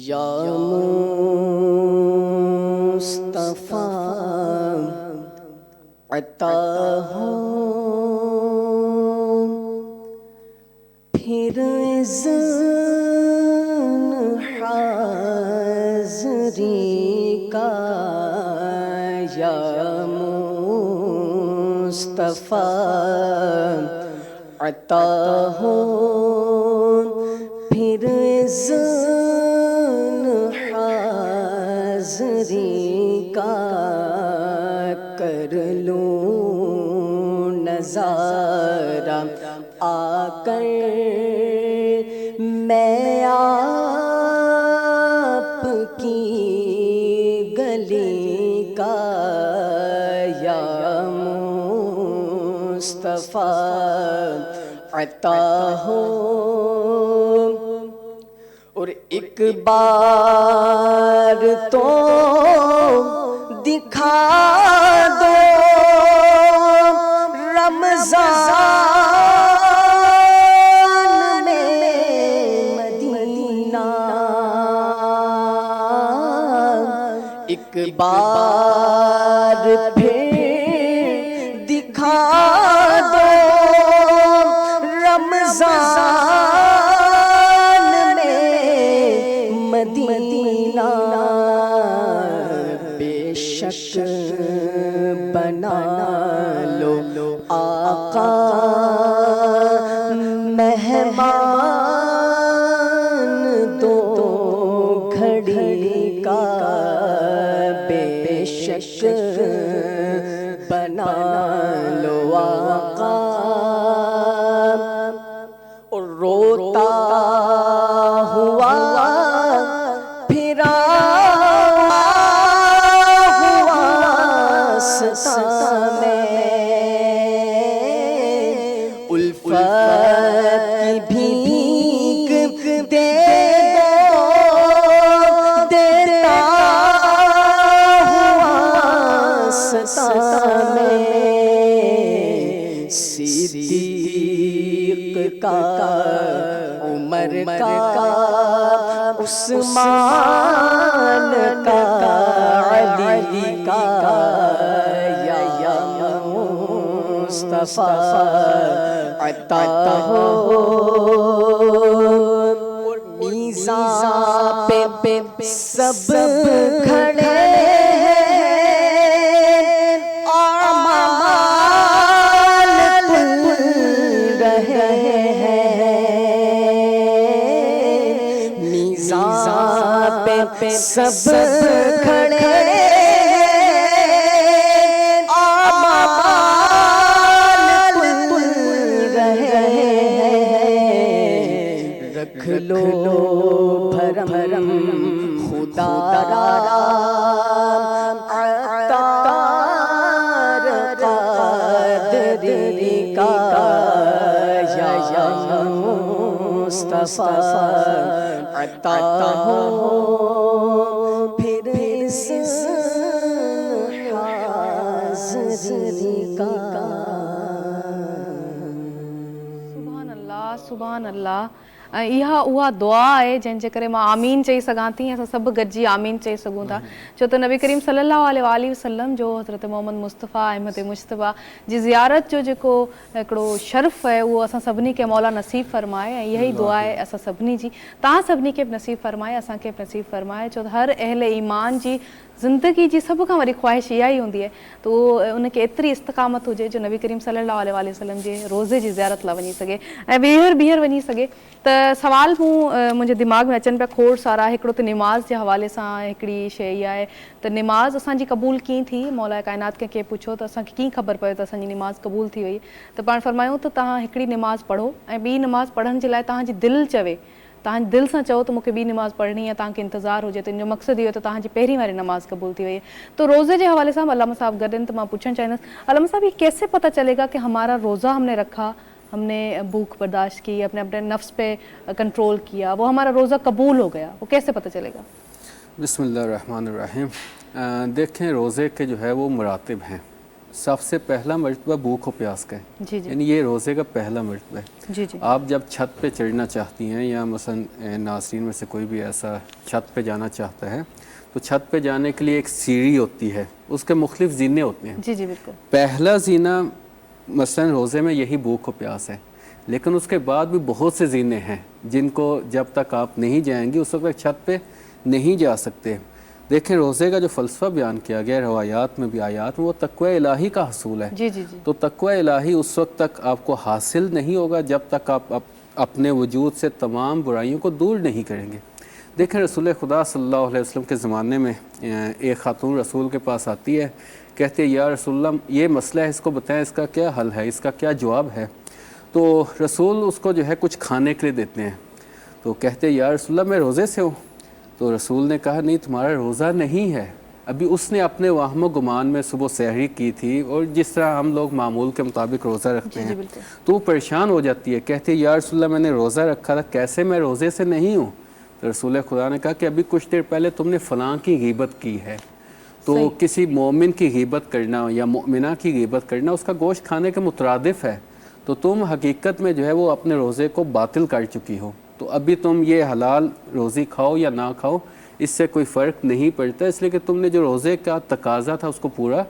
E: या मुस्तफा अता हो फिर इज़्न हाज़री का या मुस्तफा अता हो फिर इज़्न हाज़री का कर लूं नज़ारा आकर मैं आपकी गली का या मुस्तफा अता हो और एक बार तो दिखा दो रमज़ान में मदीना, एक बार फिर दिखा दो रमज़ान में मदीना, बेशक बना लो आका मेहमान दो घड़ी का, बेशक बना लो आका। और रोता हुआ फिरा हुआ सता में उल्फत की भीख दे दो, देता हुआ सता में सिद्दीक का, उमर का, उस्मान का, अली का या मुस्तफा अता हो। मीज़ान पे सब खड़े पे सब खड़े आमाल पुल रहे हैं, रख लो भरम खुदा अतार कादरी का या मुस्तफा अता हो फिर हाज़री का।
C: सुभान अल्लाह सुभान अल्लाह। इहा उहा दुआ आहे जंहिंजे करे मां आमीन चई सघां थी, असां सभु गॾिजी आमीन चई सघूं था। छो त नबी करीम सल्लल्लाहु अलैहि वसल्लम जो हज़रत मोहम्मद मुस्तफ़ा अहमद मुश्तबा जी ज़ियारत जो जेको हिकिड़ो शर्फ़ आहे उहो असां सभिनी खे मौला नसीब फ़रमाए, ऐं इहा ई दुआ आहे असां सभिनी जी, तव्हां सभिनी खे बि नसीब फ़रमाए, असांखे बि नसीब फ़रमाए। छो त हर अहले ईमान जी ज़िंदगी जी सभ खां वॾी ख़्वाहिश इहा ई हूंदी आहे त उहो उनखे एतिरी इस्तक़ामत हुजे जो नबी करीम सल्लल्लाहु अलैहि वसल्लम जे रोज़े जी ज़ियारत लाइ वञी सघे ऐं ॿीहर वञी सघे। त सवाल मुंहिंजे दिमाग़ में अचनि पिया खोड़ सारा। हिकिड़ो त निमाज़ जे हवाले सां हिकिड़ी शइ इहा आहे त निमाज़ असांजी क़बूल कीअं थी, मौला काइनात खे कंहिं पुछो त असांखे कीअं ख़बर पियो त असांजी निमाज़ क़बूल थी वई, त पाण फरमायूं त तव्हां हिकिड़ी निमाज़ पढ़ो ऐं ॿी निमाज़ पढ़ण जे लाइ तव्हांजी दिलि चवे, तव्हां दिलि सां चओ त मूंखे ॿी नमाज़ पढ़णी आहे, तव्हांखे इंतज़ारु हुजे, त इन जो मक़सदु इहो त तव्हांजी पहिरीं वारी नमाज़ क़बूल थी वई है। तो रोज़े के हवाले से अल्लामा साहब गॾु आहिनि, त मां पुछणु चाहींदसि अल्लामा साहब ये कैसे पता चलेगा कि हमारा रोज़ा हमने रखा, हमने भूख बर्दाश्त की, अपने अपने नफ्स पे कंट्रोल किया, वो हमारा रोज़ा कबूल हो गया, वो कैसे पता चलेगा?
D: बिस्मिल्लाहिर्रहमानिर्रहीम। देखें, रोज़े के जो है वो मरातिब हैं। सबसे पहला मर्तबा भूख और प्यास का है, यानी ये रोज़े का पहला मर्तबा है।
C: जी जी।
D: आप जब छत पे चढ़ना चाहती हैं या मसलन नाज़रीन में से कोई भी ऐसा छत पे जाना चाहता है तो छत पे जाने के लिए एक सीढ़ी होती है, उसके मुख्तलिफ ज़ीने होते हैं।
C: जी जी बिल्कुल।
D: पहला ज़ीना मसलन रोज़े में यही भूख और प्यास है, लेकिन उसके बाद भी बहुत से ज़ीने हैं जिनको जब तक आप नहीं जाएंगी उस वक्त छत पे नहीं जा सकते। देखें, रोज़े का जो फ़लसफ़ा बयान किया गया रवायात में भी आयात में, वो तक़वा इलाही का हसूल है।
C: जी जी जी।
D: तो तक़वा इलाही उस वक्त तक आपको हासिल नहीं होगा जब तक आप अपने वजूद से तमाम बुराइयों को दूर नहीं करेंगे। देखें, रसूल खुदा सल्लल्लाहु अलैहि वसल्लम के ज़माने में एक खातून रसूल के पास आती है, कहते हैं या रसूलल्लाह ये मसला है, इसको बताएं, इसका क्या हल है, इसका क्या जवाब है। तो रसूल उसको जो है कुछ खाने के लिए देते हैं। तो कहते हैं या रसूलल्लाह मैं रोज़े से हूँ। तो रसूल ने कहा नहीं, तुम्हारा रोज़ा नहीं है, अभी उसने अपने वाहम गुमान में सुबह सहरी की थी और जिस तरह हम लोग मामूल के मुताबिक रोज़ा रखते हैं तो वो परेशान हो जाती है। कहते हैं या रसूलल्लाह मैंने रोज़ा रखा था, कैसे मैं रोज़े से नहीं हूँ। तो रसूल खुदा ने कहा कि अभी कुछ देर पहले तुमने फ़लाँ की ग़ीबत की है। तो किसी मोमिन की ग़ीबत करना या मोमिना की ग़ीबत करना उसका गोश्त खाने के मुतरादिफ़ है, तो तुम हकीकत में जो है वो अपने रोज़े को बातिल कर चुकी हो। तो अभी तुम ये हलाल रोज़ी खाओ या ना खाओ इससे कोई फ़र्क नहीं पड़ता, इसलिए कि तुमने जो रोज़े का तकाज़ा था उसको पूरा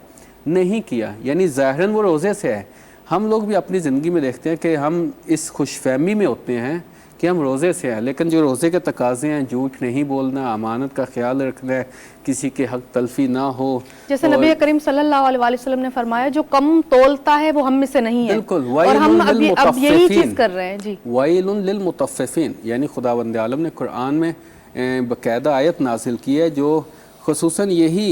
D: नहीं किया, यानी ज़ाहिरन वो रोज़े से है। हम लोग भी अपनी ज़िंदगी में देखते हैं कि हम इस खुशफहमी में होते हैं कि हम रोज़े से हैं, लेकिन जो रोज़े के तकाज़े हैं, झूठ नहीं बोलना, अमानत का ख्याल रखना है, किसी के हक तलफी ना हो।
C: जैसे नबी करीम सल्लल्लाहु अलैहि वसल्लम ने फरमाया जो कम तोलता है वो हम में से नहीं है।
D: बिल्कुल।
C: और हम अब यही चीज़ कर रहे हैं। जी।
D: वाइलुन लिल मुतफ़्फ़िफ़ीन, यानी खुदावंद आलम ने कुरान में बाकायदा आयत नाजिल की है जो खुसूसन यही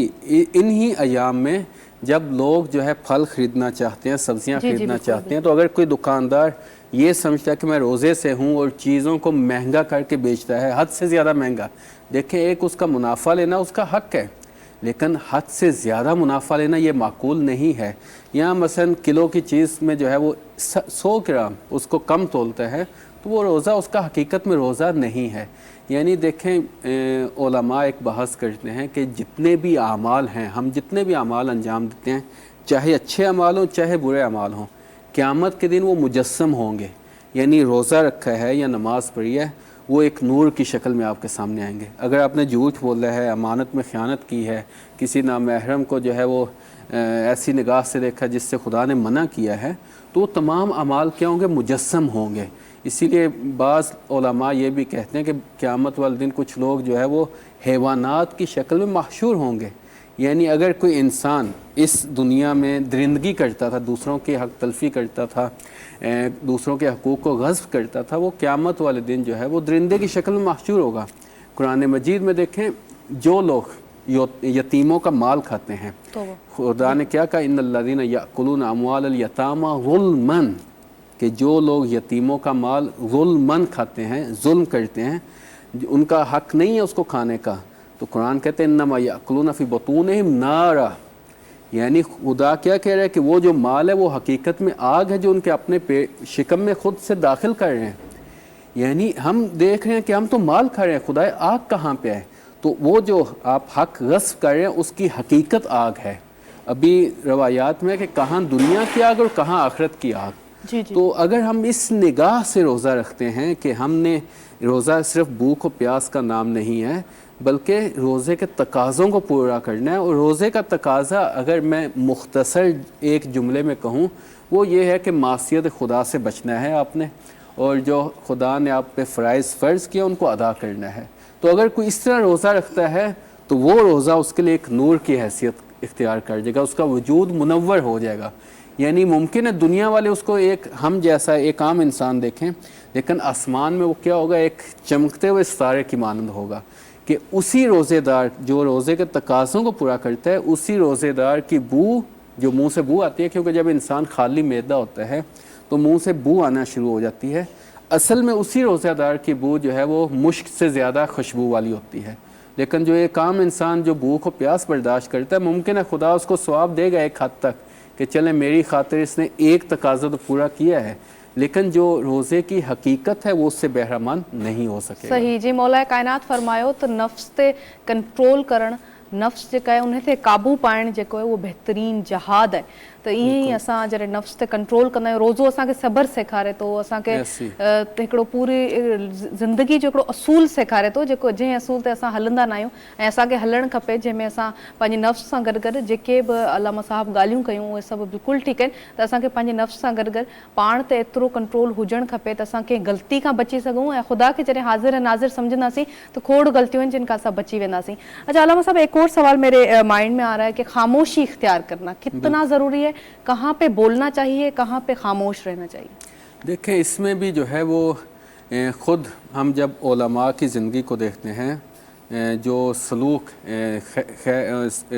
D: इन्हीं अयाम में जब लोग जो है फल ख़रीदना चाहते हैं, सब्ज़ियाँ ख़रीदना चाहते हैं, तो अगर कोई दुकानदार ये समझता है कि मैं रोज़े से हूँ और चीज़ों को महंगा करके बेचता है, हद से ज़्यादा महंगा। देखें, एक उसका मुनाफा लेना उसका हक़ है, लेकिन हद से ज़्यादा मुनाफा लेना ये माकूल नहीं है। यहाँ मसलन किलो की चीज़ में जो है वो 100 ग्राम उसको कम तोलता है, तो वो रोज़ा उसका हकीकत में रोज़ा नहीं है। यानी देखें, उलमा एक बहस करते हैं कि जितने भी आमाल हैं, हम जितने भी आमाल अंजाम देते हैं, चाहे अच्छे अमाल हों चाहे बुरे अमाल हों, क़यामत के दिन वो मुजस्सम होंगे। यानी रोज़ा रखा है या नमाज़ पढ़ी है, वो एक नूर की शक्ल में आपके सामने आएंगे। अगर आपने झूठ बोला है, अमानत में ख़यानत की है, किसी नामहरम को जो है वो ऐसी निगाह से देखा जिससे खुदा ने मना किया है, तो तमाम अमाल क्या होंगे, मुजस्सम होंगे। इसीलिए बाज़ उलमा ये भी कहते हैं कि क़यामत वाले दिन कुछ लोग जो है वो हैवानात की शक्ल में महशूर होंगे। यानी अगर कोई इंसान इस दुनिया में दरिंदगी करता था, दूसरों की हक तलफी करता था, दूसरों के हकूक़ को ग़स्ब करता था, वो क़यामत वाले दिन जो है वो दरिंदे की शक्ल में महशूर होगा। कुरान मजीद में देखें, जो लोग यतीमों का माल खाते हैं, खुदा ने क्या कहा, इन्नल्लज़ीना याकुलून अम्वालल यतामा ज़ुल्मन, कि जो लोग यतीमों का माल ज़ुल्मन खाते हैं, जुल्म करते हैं, उनका हक़ नहीं है उसको खाने का। तो कुरान कहते हैं इन्नमा याकुलूना फ़ी बुतूनिहिम नारा, यानी खुदा क्या कह रहा है कि वो जो माल है वो हकीकत में आग है जो उनके अपने शिकम में ख़ुद से दाखिल कर रहे हैं। यानी हम देख रहे हैं कि हम तो माल खा रहे हैं, खुदा आग कहाँ पे है। तो वो जो आप हक़ गस्ब कर रहे हैं उसकी हकीकत आग है। अभी रवायात में कि कहाँ दुनिया की आग और कहाँ आखिरत की आग।
C: جی جی.
D: تو اگر ہم اس نگاہ سے روزہ رکھتے ہیں کہ ہم نے روزہ صرف بھوک و پیاس کا نام نہیں ہے بلکہ روزے کے تقاضوں کو پورا کرنا ہے، اور روزے کا تقاضا اگر میں مختصر ایک جملے میں کہوں وہ یہ ہے کہ معصیت خدا سے بچنا ہے آپ نے، اور جو خدا نے آپ پہ فرض کیا ان کو ادا کرنا ہے. تو اگر کوئی اس طرح روزہ رکھتا ہے تو وہ روزہ اس کے لیے ایک نور کی حیثیت اختیار کر جائے گا، اس کا وجود منور ہو جائے گا. یعنی ممکن ہے دنیا والے اس کو ایک ہم جیسا ایک عام انسان دیکھیں، لیکن آسمان میں وہ کیا ہوگا، ایک چمکتے ہوئے ستارے کی مانند ہوگا کہ اسی روزے دار جو روزے کے تقاضوں کو پورا کرتا ہے، اسی روزے دار کی بو جو منہ سے بو آتی ہے، کیونکہ جب انسان خالی معدہ ہوتا ہے تو منہ سے بو آنا شروع ہو جاتی ہے. اصل میں اسی روزہ دار کی بو جو ہے وہ مشک سے زیادہ خوشبو والی ہوتی ہے. لیکن جو ایک عام انسان جو بھوک و پیاس برداشت کرتا ہے، ممکن ہے خدا اس کو ثواب دے گا ایک حد تک کہ چلیں میری خاطر اس نے ایک تقاضا تو پورا کیا ہے، لیکن جو روزے کی حقیقت ہے وہ اس سے بہرمان نہیں ہو سکے.
C: صحیح جی. مولا کائنات فرماयो تو نفس تے کنٹرول کرن، نفس जेका है उन ते काबू पाइण जेको है उहो बहितरीन जहाद है. त ईअं ई असां जॾहिं नफ्स ते कंट्रोल कंदा आहियूं, रोज़ो असांखे सब्र सेखारे थो, असांखे हिकिड़ो पूरी ज़िंदगी जो हिकिड़ो असूल सेखारे थो, जेको जंहिं असूल ते असां हलंदा न आहियूं ऐं असांखे हलणु खपे, जंहिंमें असां पंहिंजे नफ़्स सां गॾु गॾु जेके बि अलामा साहब ॻाल्हियूं कयूं उहे सभु बिल्कुलु ठीकु आहिनि. त असांखे पंहिंजे नफ़्स सां गॾु गॾु पाण ते एतिरो कंट्रोल हुजणु खपे त असां कंहिं ग़लती खां बची सघूं ऐं ख़ुदा खे जॾहिं हाज़िर ऐं नाज़िर सम्झंदासीं त खोड़ ग़लतियूं आहिनि जिन खां असां बची वेंदासीं. अच्छा अलामा साहब, एक और सवाल मेरे माइंड में आ रहा है कि खामोशी इख्तियार करना कितना ज़रूरी है, कहाँ पे बोलना चाहिए, कहाँ पे खामोश रहना चाहिए?
D: देखें, इसमें भी जो है वो ख़ुद हम जब उलमा की ज़िंदगी को देखते हैं, जो सलूक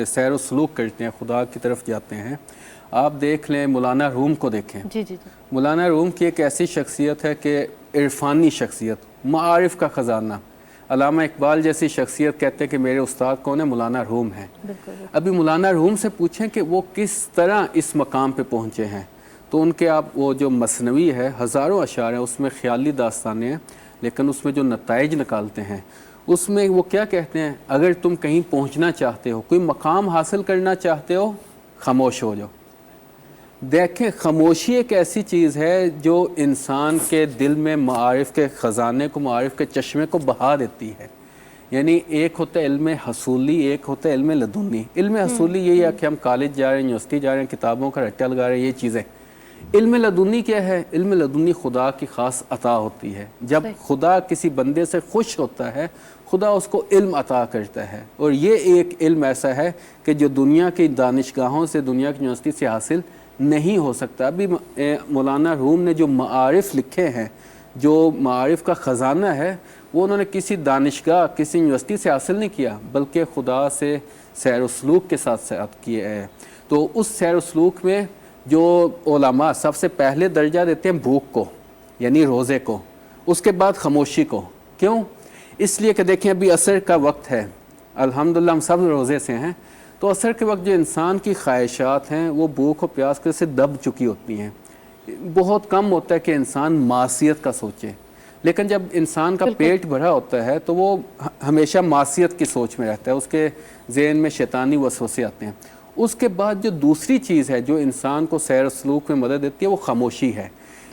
D: सैर व सलूक करते हैं, खुदा की तरफ जाते हैं, आप देख लें मौलाना रूम को देखें.
C: जी जी जी.
D: मौलाना रूम की एक ऐसी शख्सियत है कि इरफानी शख्सियत, मारिफ का ख़जाना. अलामा इकबाल जैसी शख्सियत कहते हैं कि मेरे उस्ताद कौन है, मौलाना रूम है. अभी मौलाना रूम से पूछें कि वो किस तरह इस मकाम पे पहुँचे हैं, तो उनके आप वो जो मसनवी है, हज़ारों अशार हैं, उसमें ख़याली दास्तानें हैं, लेकिन उसमें जो नताइज निकालते हैं उसमें वो क्या कहते हैं, अगर तुम कहीं पहुँचना चाहते हो, कोई मकाम हासिल करना चाहते हो, खामोश हो जाओ. देखें, खामोशी एक ऐसी चीज़ है जो इंसान के दिल में मारिफ के ख़जाने को, मारिफ के चश्मे को बहा देती है. यानी एक होता है इल्म हसूली, एक होता है इल्म लदुनी. इल्म हसूली यही है कि हम कॉलेज जा रहे हैं, यूनिवर्सिटी जा रहे हैं, किताबों का रट्टा लगा रहे हैं, ये चीज़ें. इल्म लदुनी क्या है? इल्म लदुनी खुदा की ख़ास अता होती है. जब खुदा किसी बंदे से खुश होता है, खुदा उसको इल्म अता करता है, और ये एक इल्म ऐसा है कि जो दुनिया की दानिशगाहों से, दुनिया की यूनिवर्सिटी से हासिल नहीं हो सकता. अभी मौलाना रूम ने जो मारिफ लिखे हैं, जो मारिफ का ख़जाना है, वो उन्होंने किसी दानिशगाह, किसी यूनिवर्सिटी से हासिल नहीं किया, बल्कि खुदा से सैर व सलूक के साथ किए हैं. तो उस सैर व सलूक में जो उलमा सबसे पहले दर्जा देते हैं भूख को, यानी रोज़े को, उसके बाद खामोशी को. क्यों? इसलिए कि देखें अभी असर का वक्त है, अल्हम्दुलिल्लाह हम सब रोज़े से हैं, तो असर के वक्त जो इंसान की ख्वाहिशात हैं वो भूख और प्यास के से दब चुकी होती हैं. बहुत कम होता है कि इंसान मासियत का सोचे, लेकिन जब इंसान का पेट भरा होता है तो वो हमेशा मासियत की सोच में रहता है, उसके ज़हन में शैतानी वसवसे आते हैं. उसके बाद जो दूसरी चीज़ है जो इंसान को सैर सलूक में मदद देती है वो खामोशी है.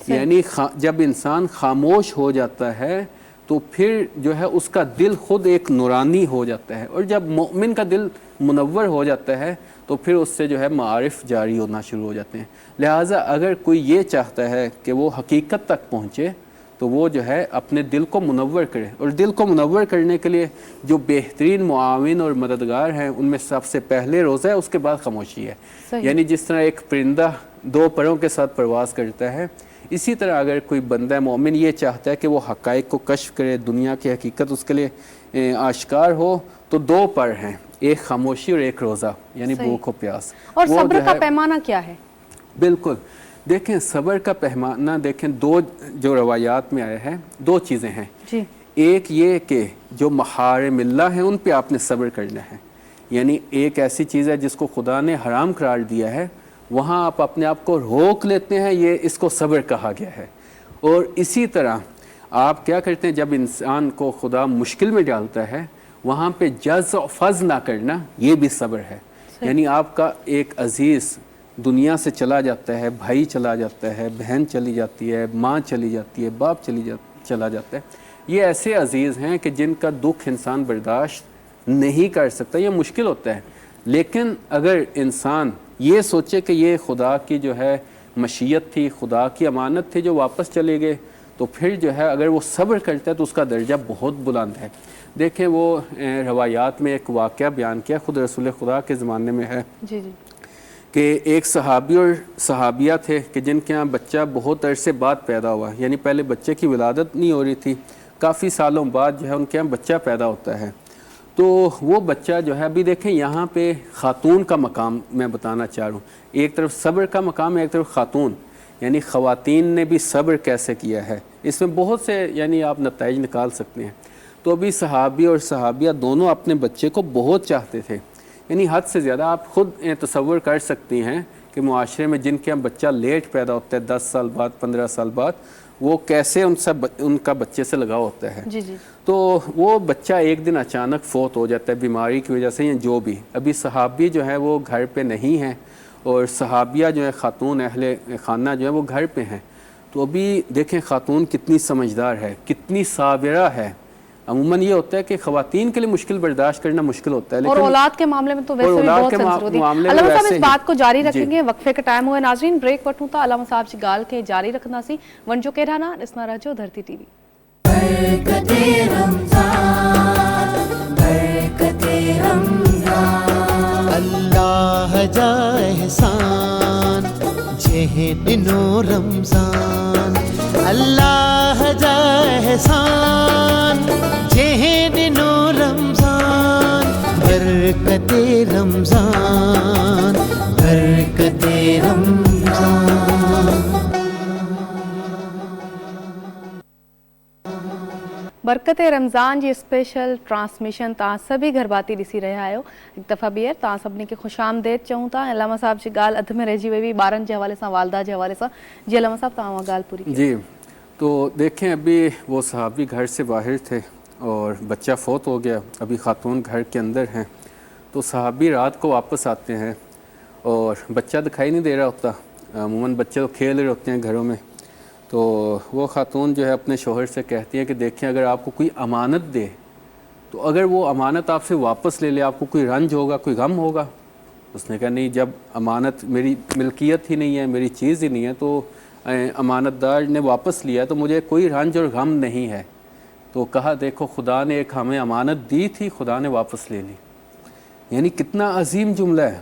D: यानी जब इंसान खामोश हो जाता है तो फिर जो है उसका दिल खुद एक नूरानी हो जाता है, और जब मोमिन का दिल मुनव्वर हो जाता है तो फिर उससे जो है मारिफ जारी होना शुरू हो जाते हैं. लिहाजा अगर कोई ये चाहता है कि वो हकीकत तक पहुँचे तो वो जो है अपने दिल को मुनव्वर करे, और दिल को मुनव्वर करने के लिए जो बेहतरीन मुआविन और मददगार हैं उनमें सबसे पहले रोज़ा है, उसके बाद खामोशी है. यानी जिस तरह एक परिंदा दो परों के साथ परवाज़ करता है, इसी तरह अगर कोई बंदा मोमिन ये चाहता है कि वो हक़ाइक़ को कश्फ करे, दुनिया की हकीकत उसके लिए आश्कार हो, तो दो पर हैं, एक खामोशी और एक रोज़ा, यानी भूख और प्यास.
C: और सब्र का पैमाना क्या है?
D: बिल्कुल, देखें सब्र का पैमाना, देखें दो जो रवायात में आया है, दो चीज़ें हैं जी. एक ये कि जो महारिमिल्लाह हैं उन पे आपने सब्र करना है, यानी एक ऐसी चीज़ है जिसको खुदा ने हराम करार दिया है, वहाँ आप अपने आप को रोक लेते हैं, ये इसको सब्र कहा गया है. और इसी तरह आप क्या करते हैं, जब इंसान को खुदा मुश्किल में डालता है वहाँ पे जज़ और फज़ ना करना, ये भी सब्र है. यानी आपका एक अजीज़ دنیا سے چلا جاتا ہے، بھائی چلا جاتا ہے، بہن چلی جاتی ہے، ماں چلی جاتی ہے، باپ چلا جاتا ہے، یہ ایسے عزیز ہیں کہ جن کا دکھ انسان برداشت نہیں کر سکتا، یہ مشکل ہوتا ہے۔ لیکن اگر انسان یہ سوچے کہ یہ خدا کی جو ہے مشیت تھی، خدا کی امانت تھی جو واپس چلے گئے، تو پھر جو ہے اگر وہ صبر کرتا ہے تو اس کا درجہ بہت بلند ہے۔ دیکھیں وہ روایات میں ایک واقعہ بیان کیا خود رسول خدا کے زمانے میں ہے
C: جی جی
D: کہ ایک صحابی اور صحابیہ تھے کہ جن کے ہاں بچہ بہت عرصے بعد پیدا ہوا، یعنی پہلے بچے کی ولادت نہیں ہو رہی تھی، کافی سالوں بعد جو ہے ان کے ہاں بچہ پیدا ہوتا ہے۔ تو وہ بچہ جو ہے، ابھی دیکھیں یہاں پہ خاتون کا مقام میں بتانا چاہ رہا ہوں، ایک طرف صبر کا مقام ہے، ایک طرف خاتون، یعنی خواتین نے بھی صبر کیسے کیا ہے، اس میں بہت سے یعنی آپ نتائج نکال سکتے ہیں۔ تو ابھی صحابی اور صحابیہ دونوں اپنے بچے کو بہت چاہتے تھے، یعنی حد سے زیادہ۔ آپ خود تصور کر سکتی ہیں کہ معاشرے میں جن کے ہم بچہ لیٹ پیدا ہوتا ہے 10 سال بعد 15 سال بعد، وہ کیسے ان کا بچے سے لگاؤ ہوتا ہے۔
C: جی جی
D: تو وہ بچہ ایک دن اچانک فوت ہو جاتا ہے بیماری کی وجہ سے یا جو بھی۔ ابھی صحابی جو ہے وہ گھر پہ نہیں ہیں اور صحابیہ جو ہے خاتون اہل خانہ جو ہے وہ گھر پہ ہیں۔ تو ابھی دیکھیں خاتون کتنی سمجھدار ہے، کتنی صابرہ ہے۔ عموماً یہ ہوتا ہے کہ خواتین کے لیے مشکل برداشت کرنا مشکل ہوتا ہے،
C: اور
D: لیکن
C: اولاد کے معاملے میں تو ویسے بھی بہت سنسر ہوتی ہے۔ علامہ صاحب اس بات کو جاری رکھیں گے، وقفے کا ٹائم ہوئے ناظرین، بریک وٹھوں تا علامہ صاحب جی گال کے جاری رکھنا سی ونجو کہہ رہا نا رہجو دھرتی ٹی وی۔
A: برکت رمضان، برکت رمضان، اللہ جا احسان جہ ڈنو رمضان، اللہ جا احسان جہ ڈنو رمضان، برکت رمضان، برکت رمضان۔
C: برکت رمضان جی اسپیشل ٹرانسمیشن تا سبھی گھر باتی ڈسی رہا آयो، ایک دفعہ بیر تا سبنی کے خوش آمدید چاہوں تا۔ علامہ صاحب جی گال ادھ میں رہجی ہوئی بارن کے حوالے سے، والدہ کے حوالے سے، جی علامہ صاحب تا گال پوری کی۔
D: جی تو دیکھیں ابھی وہ صحابی گھر سے باہر تھے اور بچہ فوت ہو گیا، ابھی خاتون گھر کے اندر ہیں، تو صحابی رات کو واپس آتے ہیں اور بچہ دکھائی نہیں دے رہا ہوتا، عموماً بچے تو کھیل رہے ہوتے ہیں گھروں میں۔ تو وہ خاتون جو ہے اپنے شوہر سے کہتی ہے کہ دیکھیں اگر آپ کو کوئی امانت دے تو اگر وہ امانت آپ سے واپس لے لے آپ کو کوئی رنج ہوگا، کوئی غم ہوگا؟ اس نے کہا نہیں، جب امانت میری ملکیت ہی نہیں ہے، میری چیز ہی نہیں ہے، تو امانت دار نے واپس لیا تو مجھے کوئی رنج اور غم نہیں ہے۔ تو کہا دیکھو خدا نے ایک ہمیں امانت دی تھی، خدا نے واپس لے لی۔ یعنی کتنا عظیم جملہ ہے۔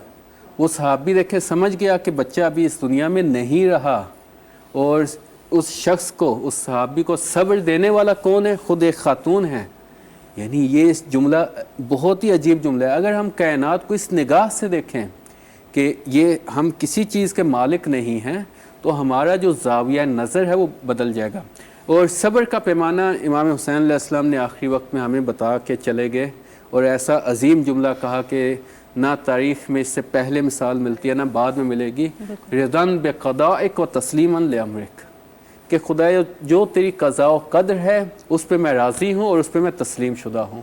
D: وہ صحابی دیکھے سمجھ گیا کہ بچہ ابھی اس دنیا میں نہیں رہا، اور اس شخص کو، اس صحابی کو صبر دینے والا کون ہے؟ خود ایک خاتون ہے۔ یعنی یہ جملہ بہت ہی عجیب جملہ ہے۔ اگر ہم کائنات کو اس نگاہ سے دیکھیں کہ یہ ہم کسی چیز کے مالک نہیں ہیں، تو ہمارا جو زاویہ نظر ہے وہ بدل جائے گا۔ اور صبر کا پیمانہ امام حسین علیہ السلام نے آخری وقت میں ہمیں بتا کے چلے گئے، اور ایسا عظیم جملہ کہا کہ نہ تاریخ میں اس سے پہلے مثال ملتی ہے نہ بعد میں ملے گی، رضاً بقضائک و تسلیماً لامرک، کہ خدا جو تیری قضاء و قدر ہے اس پہ میں راضی ہوں اور اس پہ میں تسلیم شدہ ہوں۔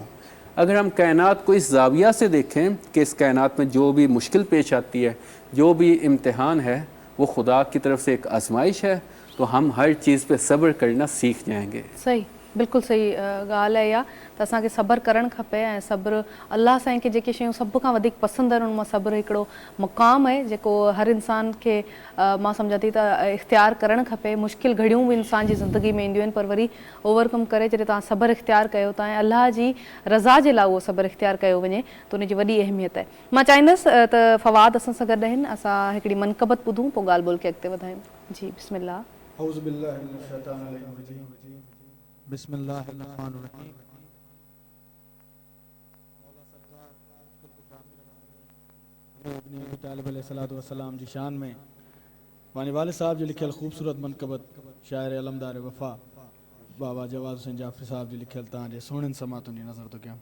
D: اگر ہم کائنات کو اس زاویہ سے دیکھیں کہ اس کائنات میں جو بھی مشکل پیش آتی ہے، جو بھی امتحان ہے، وہ خدا کی طرف سے ایک آزمائش ہے، تو ہم ہر چیز پہ صبر کرنا سیکھ جائیں گے۔
C: صحیح، بالکل صحیح گال ہے۔ یا تو اساں کے صبر کرن کھپے، صبر اللہ سائیں کے जेके शयूं सभ खां वधीक पसंद आहिनि उन मां सब्र हिकिड़ो मुक़ाम आहे जेको हर इंसान खे मां सम्झां थी त इख़्तियार करणु खपे। मुश्किल घड़ियूं बि इंसान जी ज़िंदगी में ईंदियूं आहिनि, पर वरी ओवरकम करे जॾहिं तव्हां सब्र इख़्तियार कयो था ऐं अलाह जी रज़ा जे लाइ उहो सब्र इख़्तियार कयो वञे त उनजी वॾी अहमियत आहे। मां चाहींदसि त फ़वाद असां सां गॾु आहिनि, असां हिकिड़ी मनक़बत ॿुधूं पोइ ॻाल्हि ॿोल खे अॻिते वधायूं। जी बिस्मिल्लाह।
F: अऊज़ु बिल्लाहि मिनश शैतानिर रजीम, बिस्मिल्लाहिर रहमानिर रहीम। मौला सरकार अपनी अबी तालिब अलैहिस्सलातु वस्सलाम जी शान में वानी वालिद साहब जी लिखियल ख़ूबसूरत मनक़बत शाइर अलमदार वफ़ा बाबा जवाद हुसैन जाफ़री साहब जी लिखियल तव्हांजे सुहिणनि समातुनि जी नज़र थो कयां।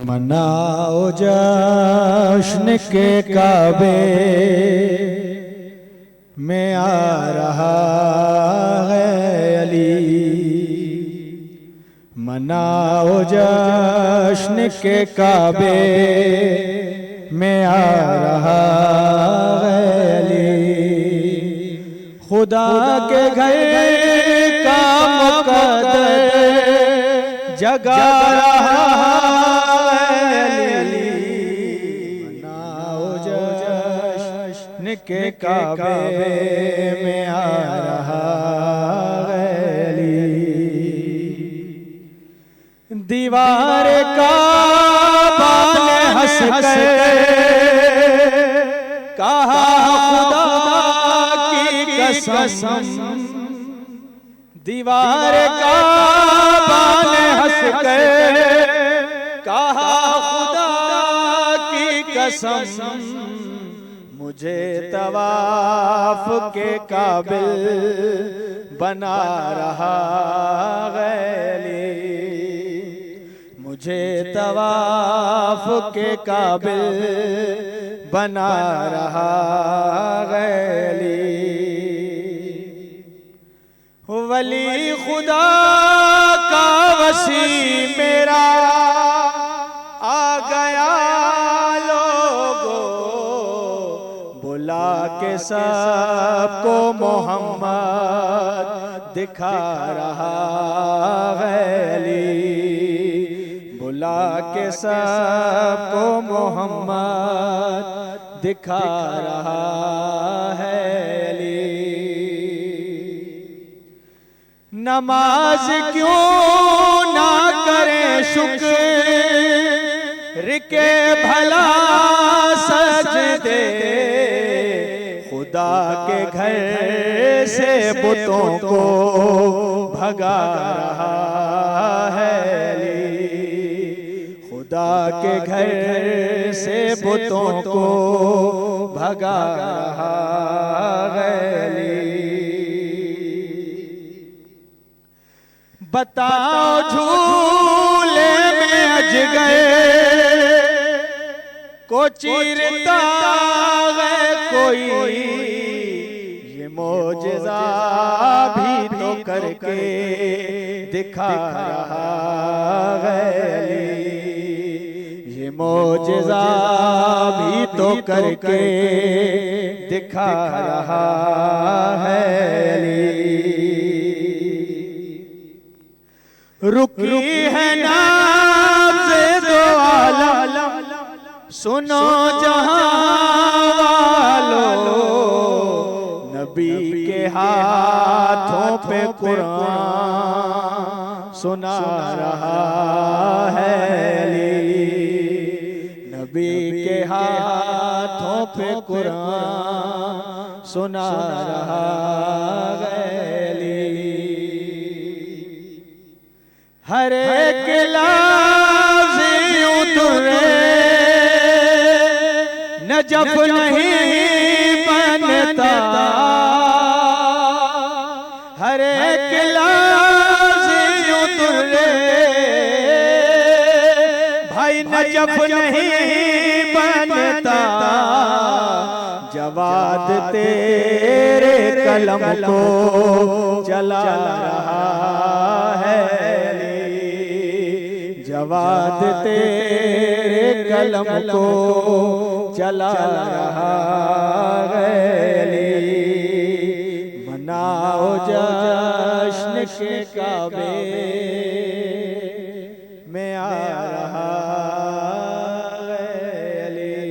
F: मनाओ जश्न के काबे में आ रहा है अली, मनाओ जश्न के काबे میں آ رہا ہے علی، خدا کے گھر کا مقدر جگا رہا ہے علی، مناؤ جشن کے کعبے میں آ رہا ہے علی، دیوار کعبہ نے ہنس کر کہا خدا کی قسم، دیوار کعبہ نے ہنس کر کہا خدا کی قسم، مجھے طواف کے قابل بنا رہا ہے علی، مجھے طواف کے قابل بنا رہا ہے علی، ولی خدا کا وسیع میرا آ گیا لوگو، بلا کے سب کو محمد دکھا رہا ہے علی، بلا کے سب کو محمد دکھا رہا ہے علی، نماز کیوں نہ کریں شکر کے بھلا سجدے، خدا کے گھر سے بتوں کو بھگا رہا ہے علی، خدا کے گھر سے بتوں کو بھگا رہا ہے علی، بتاؤ جھولے میں اجگر کو چیرتا ہے کوئی، یہ معجزہ بھی تو کر کے دکھا رہا ہے علی، یہ معجزہ بھی تو کر کے دکھا رہا ہے علی، رکی ہے نبض دو عالم سنو جہاں والو، نبی کے ہاتھوں پہ قرآن سنا رہا ہے علی، نبی کے ہاتھوں پہ قرآن سنا رہا ہے علی، ہر ایک لفظ یوں ترے نجف نہیں بنتا، ہر ایک لفظ یوں ترے بھائی نجف نہیں بنتا، جواد تیرے قلم کو جلا رہا ہے، جواد تیرے قلم کو جلا رہا ہے علی، مناؤ جشن کے کعبے میں آ رہا ہے علی۔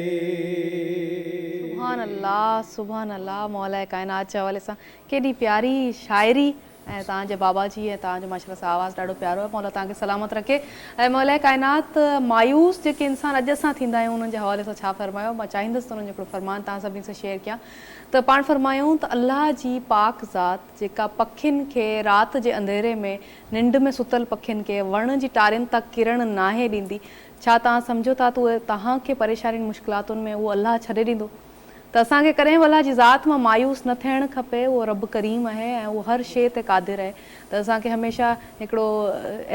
C: سبحان اللہ سبحان اللہ، مولا کائنات چوالے سا کیڈی پیاری شاعری تاں بابا جی ہے، تاں ماشاءاللہ سا آواز ڈاڑو پیارو ہے، مولا تاں کے سلامت رکھے۔ مولا کائنات مایوس جے انسان اج سا تھیندا ہیں انہاں جے حوالے سے چھا فرماयो، मां चाहींदसि त उन्हनि जो फरमान तव्हां सभिनी सां शेयर कयां त पाण फरमायूं त अल्लाह जी पाक ज़ात जेका पखियुनि खे राति जे अंधेरे में निंड में सुतल पखियुनि खे वण जी टारियुनि तक किरण नाहे ॾींदी, छा तव्हां सम्झो था त उहे तव्हांखे परेशानियुनि मुश्किलातुनि में उहो अल्लाह छॾे ॾींदो? त असांखे कॾहिं बि अलाह जी ज़ात मां मायूस न थियणु खपे। उहो रब करीम आहे ऐं उहो हर शइ ते क़ादिर आहे। त असांखे हमेशह हिकिड़ो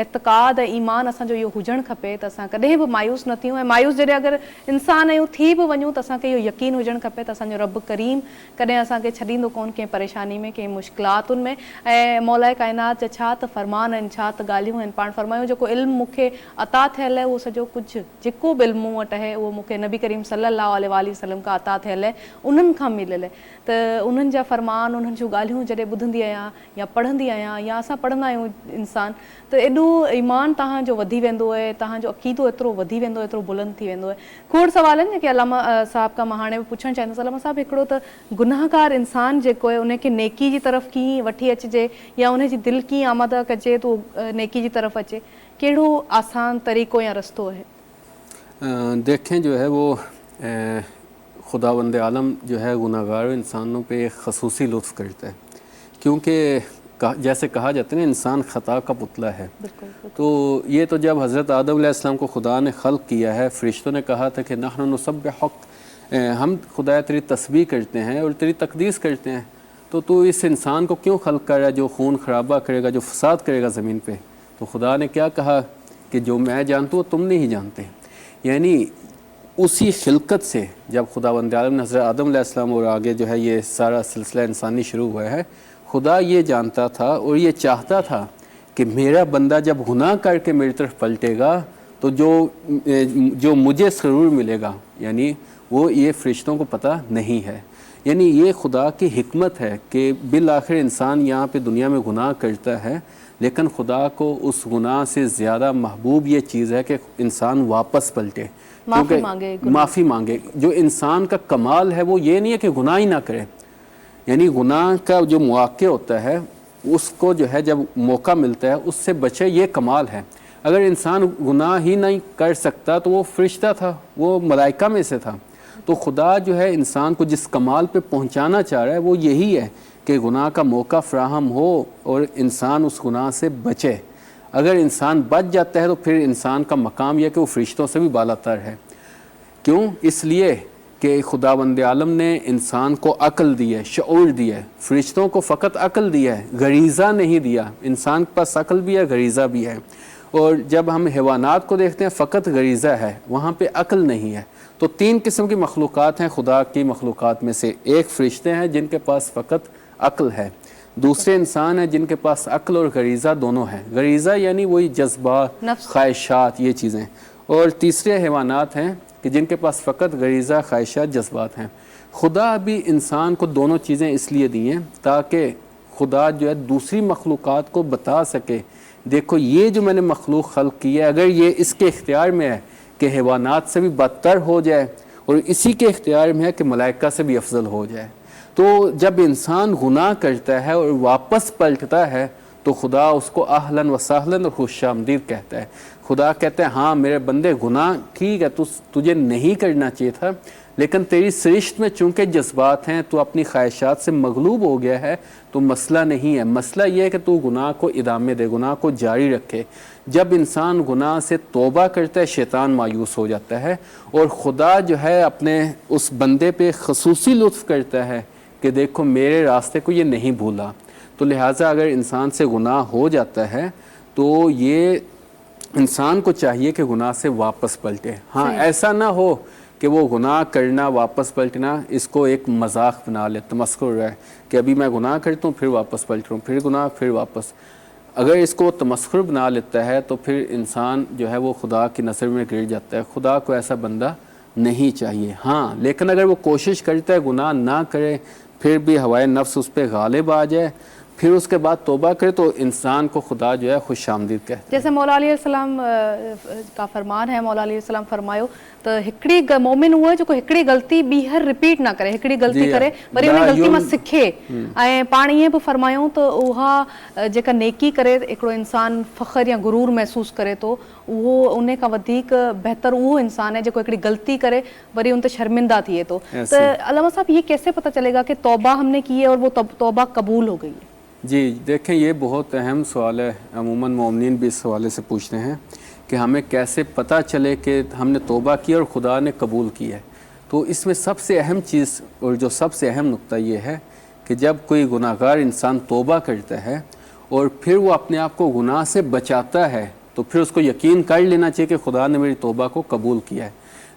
C: एतिक़ाद ऐं ईमान असांजो इहो हुजणु खपे त असां कॾहिं बि मायूस न थियूं। ऐं मायूस जॾहिं अगरि इंसान आहियूं थी बि वञूं त असांखे इहो यकीन हुजणु खपे त असांजो रब करीम कॾहिं असांखे छॾींदो कोन कंहिं परेशानी में, कंहिं मुश्किलातुनि में। ऐं मौला काइनात जा छा त फ़रमान आहिनि, छा त ॻाल्हियूं आहिनि। पाण फ़रमायूं जेको इल्मु मूंखे अता थियल आहे उहो सॼो कुझु जेको बि इल्मु मूं वटि आहे उहो मूंखे नबी करीम सल्लल्लाहु अलैहि वसल्लम खां अता थियल आहे, उन्हनि खां मिलियल आहे। त उन्हनि जा फ़रमान, उन्हनि जूं ॻाल्हियूं जॾहिं ॿुधंदी आहियां या पढ़ंदी आहियां या असां पढ़ंदा आहियूं इंसान, त एॾो ईमान तव्हांजो वधी वेंदो आहे, तव्हांजो अक़ीदो एतिरो वधी वेंदो आहे, एतिरो बुलंद थी वेंदो आहे। खोड़ सवाल आहिनि जेके अलामा साहब खां मां हाणे बि पुछणु चाहींदसि। अलामा साहब, हिकिड़ो त गुनाहगार इंसान जेको आहे उनखे नेकी जी तरफ़ कीअं वठी अचिजे या उनजी दिलि कीअं आमादा कजे तो नेकी जी तरफ़ अचे, कहिड़ो आसान तरीक़ो या रस्तो है?
D: देखें जो है वो खुदावंद आलम जो है गुनाहगार इंसानों पे एक खसूसी लुत्फ़ करता है, क्योंकि जैसे कहा जाता है ना, इंसान ख़ता का पुतला है। तो ये तो जब हज़रत आदम अलैहिस्सलाम को खुदा ने ख़ल्क़ किया है, फ़रिश्तों ने कहा था कि नहनु नुसब्बिहुक, हम खुदा तेरी तस्बीह करते हैं और तेरी तक़दीस करते हैं, तो तू इस इंसान को क्यों ख़ल्क़ कर रहा है जो खून खराबा करेगा, जो फसाद करेगा ज़मीन पे। तो खुदा ने क्या कहा कि जो मैं जानता हूँ तुम नहीं जानते। यानी उसी खिलकत से जब खुदावंद आलम ने हज़रत आदम अलैहिस्सलाम और आगे जो है ये सारा सिलसिला इंसानी शुरू हुआ है, खुदा ये जानता था और ये चाहता था कि मेरा बंदा जब गुनाह करके मेरी तरफ पलटेगा तो जो मुझे सरूर मिलेगा, यानी वो ये फ़रिश्तों को पता नहीं है। यानी ये खुदा की हिकमत है कि बिल आखिर इंसान यहाँ पे दुनिया में गुनाह करता है, लेकिन खुदा को उस गुनाह से ज़्यादा महबूब ये चीज़ है कि इंसान वापस पलटे, माफ़ी मांगे। जो इंसान का कमाल है वो ये नहीं है कि गुनाह ही ना करे, यानी गुनाह का जो मौक़ा होता है उसको जो है जब मौका मिलता है उससे बचे, ये कमाल है। अगर इंसान गुनाह ही नहीं कर सकता तो वो फ़रिश्ता था, वो मलाइका में से था। तो खुदा जो है इंसान को जिस कमाल पे पहुंचाना चाह रहा है वो यही है कि गुनाह का मौका फ़राहम हो और इंसान उस गुनाह से बचे। अगर इंसान बच जाता है तो फिर इंसान का मकाम यह कि वो फ़रिश्तों से भी बालातर है। क्यों? इसलिए कि खुदावंद आलम ने इंसान को अक्ल दी है, शऊर दिया है। फ़रिश्तों को फ़कत अक्ल दिया है, गरीज़ा नहीं दिया। इंसान के पास अक्ल भी है, गरीज़ा भी है। और जब हम हैवानात को देखते हैं फ़कत गरीज़ा है, वहाँ पे अक्ल नहीं है। तो तीन किस्म की मखलूक़ात हैं खुदा की मखलूक़ात में से। एक फ़रिश्ते हैं जिनके पास फ़कत अक्ल है, दूसरे इंसान हैं जिनके पास अक्ल और गरीज़ा दोनों हैं। गरीज़ा यानी वही जज्बात, ख्वाहिशात, ये चीज़ें। और तीसरे हैवानात हैं कि जिनके पास फ़कत गरीज़ा, ख्वाहिशात, जज्बात हैं। खुदा भी इंसान को दोनों चीज़ें इसलिए दी हैं ताकि खुदा जो है दूसरी मखलूक़ात को बता सके, देखो ये जो मैंने मखलूक खल्क़ की है, अगर ये इसके इख्तियार में है कि हैवानात से भी बदतर हो जाए और इसी के इख्तियार में है कि मलाइका से भी अफजल हो जाए। तो जब इंसान गुनाह करता है और वापस पलटता है तो खुदा उसको अहलन व सहलन और खुशामदीद कहता है। खुदा कहते हैं हाँ मेरे बंदे गुनाह ठीक है, तुझे नहीं करना चाहिए था, लेकिन तेरी सरिश्त में चूँकि जज्बात हैं, तू अपनी ख्वाहिशात से मगलूब हो गया है, तो मसला नहीं है। मसला ये है कि तू गुनाह को इदामे दे, गुनाह को जारी रखे। जब इंसान गुनाह से तौबा करता है शैतान मायूस हो जाता है और खुदा जो है अपने उस बंदे पे खसूसी लुत्फ़ करता है कि देखो मेरे रास्ते को ये नहीं भूला। तो लिहाजा अगर इंसान से गुनाह हो जाता है तो ये इंसान को चाहिए कि गुनाह से वापस पलटे। हाँ, ऐसा ना हो कि वो गुनाह करना, वापस पलटना, इसको एक मजाक बना ले, तमस्कुर है कि अभी मैं गुनाह करता हूँ फिर वापस पलट रहा हूँ, फिर गुनाह फिर वापस। अगर इसको तमस्कुर बना लेता है तो फिर इंसान जो है वो खुदा की नज़र में गिर जाता है। खुदा को ऐसा बंदा नहीं चाहिए। हाँ, लेकिन अगर वो कोशिश करता है गुनाह ना करे, फिर भी हवाए नफ्स उस पर गालिब आ जाए, फिर उसके बाद तौबा करे, तो इंसान को खुदा जो है खुशामदीद कहते हैं।
C: जैसे मौला अली सलाम का फरमान है, मौला अली सलाम फरमायो तो हिकड़ी मोमिन हुआ जो हिकड़ी गलती ॿीहर रिपीट ना करे, हिकड़ी गलती करे वरी उन गलती मां सिखे। ऐं पाण ईअं बि फरमायूं त उहा जेका नेकी करे हिकिड़ो इंसान फ़ख्र या गुरूर महसूस करे तो वो उन खां वधीक बेहतर वो इंसान है जो हिकड़ी गलती करे वरी उन ते शर्मिंदा थिए तो। तो अल्लामा साहब ये कैसे पता चलेगा कि तौबा हमने की है और वो तौबा कबूल हो गई है?
D: जी देखें, ये बहुत अहम सवाल है। अमूमन मोमिनीन भी इस हवाले से पूछते हैं कि हमें कैसे पता चले कि हमने तौबा की और खुदा ने कबूल की है। تو اس میں سب سے اہم چیز اور جو سب سے اہم نقطہ یہ ہے کہ جب کوئی گناہ گار انسان توبہ کرتا ہے اور پھر وہ اپنے آپ کو گناہ سے بچاتا ہے تو پھر اس کو یقین کر لینا چاہیے کہ خدا نے میری توبہ کو قبول کیا ہے.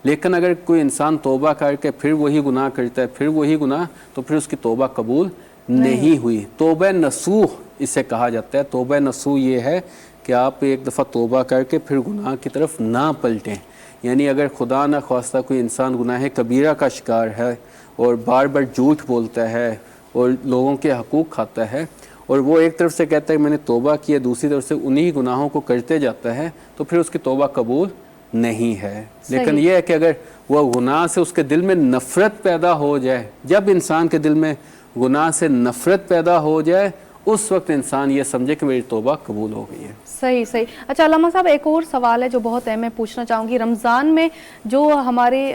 D: لیکن اگر کوئی انسان توبہ کر کے پھر وہی گناہ کرتا ہے پھر وہی گناہ تو پھر اس کی توبہ قبول نہیں ہوئی. توبہ نصوح اسے کہا جاتا ہے. توبہ نصوح یہ ہے کہ آپ ایک دفعہ توبہ کر کے پھر گناہ کی طرف نہ پلٹیں. یعنی اگر خدا نہ خواستہ کوئی انسان گناہ کبیرہ کا شکار ہے اور بار بار جھوٹ بولتا ہے اور لوگوں کے حقوق کھاتا ہے اور وہ ایک طرف سے کہتا ہے کہ میں نے توبہ کی ہے دوسری طرف سے انہی گناہوں کو کرتے جاتا ہے تو پھر اس کی توبہ قبول نہیں ہے. لیکن یہ ہے کہ اگر وہ گناہ سے اس کے دل میں نفرت پیدا ہو جائے, جب انسان کے دل میں گناہ سے نفرت پیدا ہو جائے اس وقت انسان یہ سمجھے کہ میری توبہ قبول ہو گئی ہے.
C: صحیح صحیح. اچھا علامہ صاحب ایک اور سوال ہے جو بہت اہم ہے, پوچھنا چاہوں گی رمضان میں جو ہمارے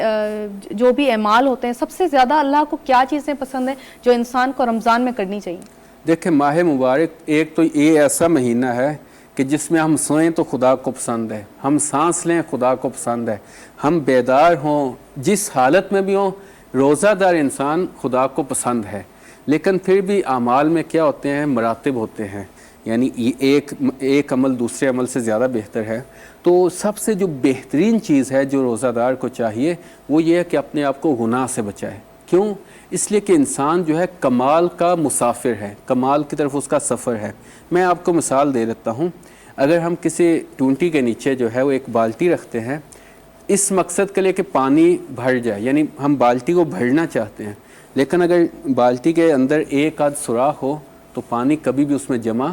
C: جو بھی اعمال ہوتے ہیں سب سے زیادہ اللہ کو کیا چیزیں پسند ہیں جو انسان کو رمضان میں کرنی چاہیے؟
D: دیکھیں ماہ مبارک ایک تو یہ ایسا مہینہ ہے کہ جس میں ہم سوئیں تو خدا کو پسند ہے, ہم سانس لیں خدا کو پسند ہے, ہم بیدار ہوں جس حالت میں بھی ہوں روزہ دار انسان خدا کو پسند ہے. لیکن پھر بھی اعمال میں کیا ہوتے ہیں مراتب ہوتے ہیں, یعنی ایک عمل دوسرے عمل سے زیادہ بہتر ہے. تو سب سے جو بہترین چیز ہے جو روزہ دار کو چاہیے وہ یہ ہے کہ اپنے آپ کو گناہ سے بچائے. کیوں؟ اس لیے کہ انسان جو ہے کمال کا مسافر ہے, کمال کی طرف اس کا سفر ہے. میں آپ کو مثال دے دیتا ہوں. اگر ہم کسی ٹونٹی کے نیچے جو ہے وہ ایک بالٹی رکھتے ہیں اس مقصد کے لیے کہ پانی بھر جائے, یعنی ہم بالٹی کو بھرنا چاہتے ہیں, لیکن اگر بالٹی کے اندر ایک آدھ سوراخ ہو تو پانی کبھی بھی اس میں جمع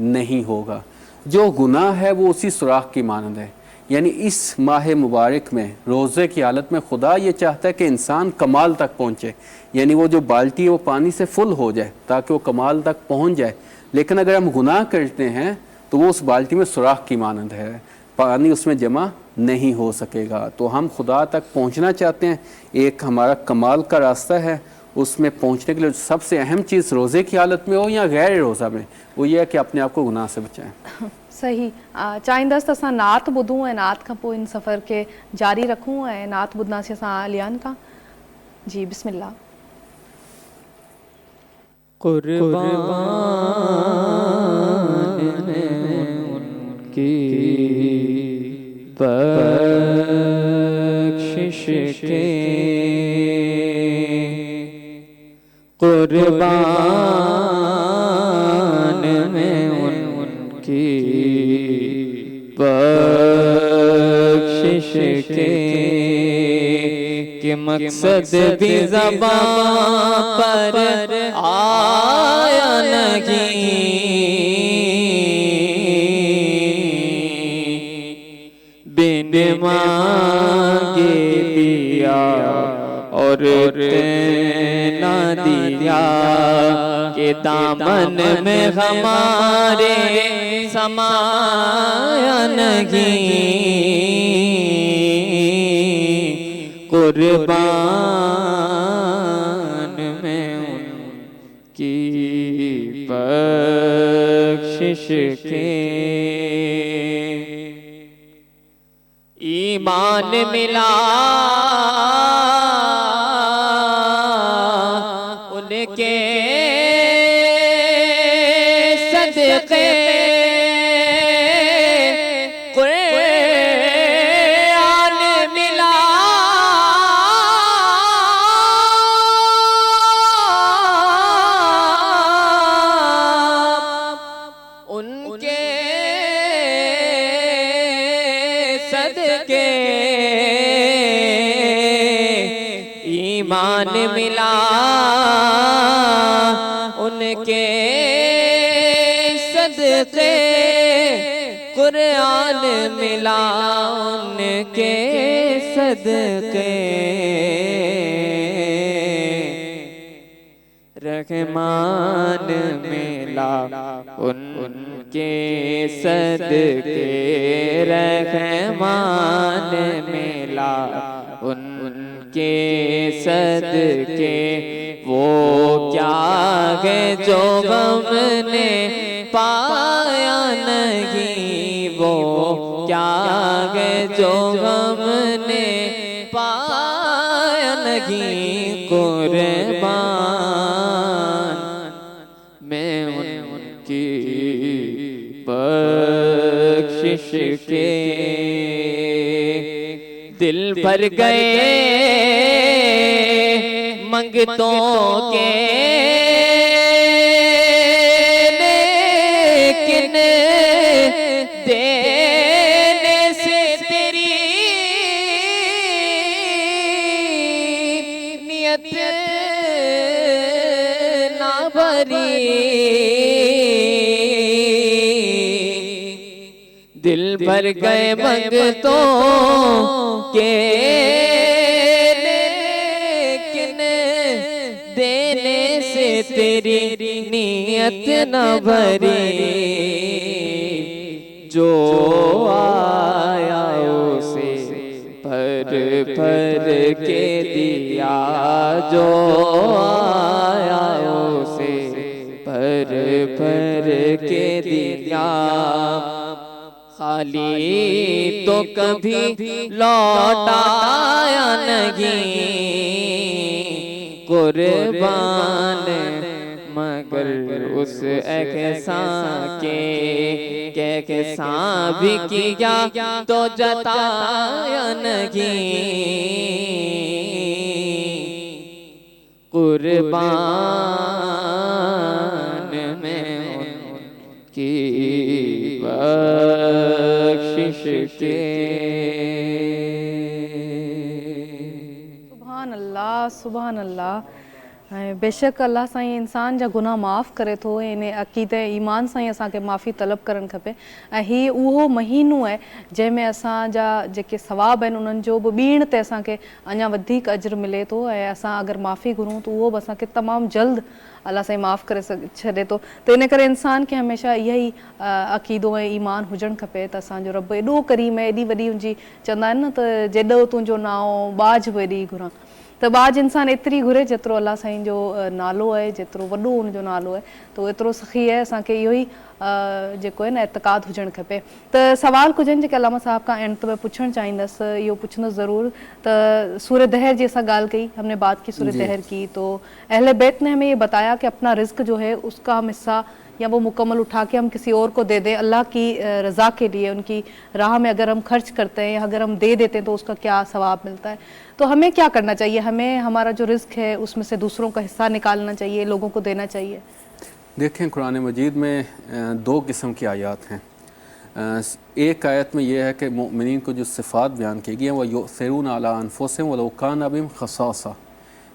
D: نہیں ہوگا. جو گناہ ہے وہ اسی سوراخ کی مانند ہے. یعنی اس ماہ مبارک میں روزے کی حالت میں خدا یہ چاہتا ہے کہ انسان کمال تک پہنچے, یعنی وہ جو بالٹی ہے وہ پانی سے فل ہو جائے تاکہ وہ کمال تک پہنچ جائے. لیکن اگر ہم گناہ کرتے ہیں تو وہ اس بالٹی میں سوراخ کی مانند ہے, پانی اس میں جمع نہیں ہو سکے گا. تو ہم خدا تک پہنچنا چاہتے ہیں, ایک ہمارا کمال کا راستہ ہے. اس میں پہنچنے کے لیے سب سے اہم چیز روزے کی حالت میں ہو یا غیر روزہ میں وہ یہ ہے کہ اپنے آپ کو گناہ سے بچائیں.
C: صحیح. چائندست اساں نعت بدوں ہے, نعت کا پو ان سفر کے جاری رکھوں ہے, نعت بدنا سے اساں لیان کا. جی بسم اللہ.
E: قربان ان کی بخشش کے, قربان میں ان کی بخشش کے, کہ مقصد بھی زبان پر آیا نہیں, بن مانگے دیا اور نہ دیا, کہ دامن میں ہمارے سمایا نہیں, قربان میں ان کی بخشش کے. ایمان ملا ان کے صدقے, قرآن ملا ان کے صدقے, ایمان ملا ان کے صدقے, قرآن ملا ان کے صدقے, رحمان ملا ان کے صدقے, رحمان ملا ان کے صدقے. وہ کیا ہے جو غم نے پایا نہیں, وہ کیا ہے جو غم نے پایا نہیں قربان میں ان کی بخشش کے دل بھر گئے منگتوں کے لیکن دینے سے تیری نیت نہ بھری دل بھر گئے منگتوں کے لیکن دینے سے تیری نیت نہ بھری جو آیا اسے بھر بھر کے دیا جو آیا اسے بھر بھر کے دیا خالی تو کبھی لوٹایا نہیں قربان مگر اس احسان کے کہ احسان بھی کیا تو جتایا نہیں قربان میں ان کی بخشش کے
C: سبحان اللہ سبحان اللہ بے شک اللہ سائیں انسان جا گناہ معاف کرے تو ان عقیدے ایمان سائیں اساں کے معافی طلب کرن کھپے ہی وہ مہینو ہے جے میں اساں جا جے ثواب ہیں انہن جو بیڑ تے اساں کے اñا ودھیک اجر ملے تو اساں اگر معافی گھروں تو وہ اساں کے تمام جلد اللہ سائیں معاف کرے چھڑے تو ان کرے انسان کے ہمیشہ یہی عقیدو ایمان ہوجن کھپے ت اساں جو رب ایڈو کریم ہے ایڈی وڈی انجی چندا ہیں نا تو جڈو تنجو ناؤ باج وڈی گھراں تو باج انسان ایتری گھرے جترو اللہ سائیں جو نالو ہے جترو وڈو ان جو نالو ہے تو ایترو سخی ہے اساں کے یہی جیکو ہے نا اعتقاد ہوجن کھپے تو سوال کچھ ہیں کہ علامہ صاحب کا اینڈ تو میں پوچھن چاہیندس یہ پوچھنا ضرور تو سورہ دہر جیسا گال کہی ہم نے بات کی سورہ دہر کی تو اہل بیت نے ہمیں یہ بتایا کہ اپنا رزق جو ہے اس کا ہم حصہ یا وہ مکمل اٹھا کے ہم کسی اور کو دے دیں اللہ کی رضا کے لیے ان کی راہ میں اگر ہم خرچ کرتے ہیں یا اگر ہم دے دیتے ہیں تو اس کا کیا ثواب ملتا ہے تو ہمیں کیا کرنا چاہیے ہمیں ہمارا جو رزق ہے اس میں سے دوسروں کا حصہ نکالنا چاہیے لوگوں کو دینا چاہیے
D: دیکھیں قرآن مجید میں دو قسم کی آیات ہیں ایک آیت میں یہ ہے کہ مومنین کو جو صفات بیان کی گئی ہیں وہ یؤثرون علی انفسہم ولو کان بہم خصاصہ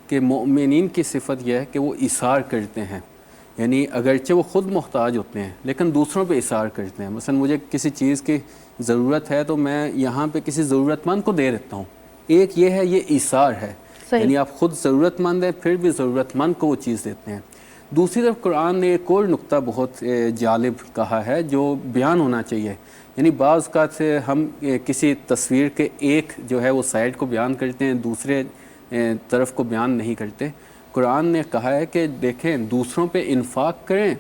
D: کہ مومنین کی صفت یہ ہے کہ وہ ایثار کرتے ہیں یعنی اگرچہ وہ خود محتاج ہوتے ہیں لیکن دوسروں پہ ایثار کرتے ہیں مثلا مجھے کسی چیز کی ضرورت ہے تو میں یہاں پہ کسی ضرورت مند کو دے دیتا ہوں ایک یہ ہے یہ ایثار ہے یعنی آپ خود ضرورت مند ہیں پھر بھی ضرورت مند کو وہ چیز دیتے ہیں دوسری طرف قرآن نے ایک اور نقطہ بہت جالب کہا ہے جو بیان ہونا چاہیے یعنی بعض اوقات سے ہم کسی تصویر کے ایک جو ہے وہ سائڈ کو بیان کرتے ہیں دوسرے طرف کو بیان نہیں کرتے قرآن نے کہا ہے کہ دیکھیں دوسروں پہ انفاق کریں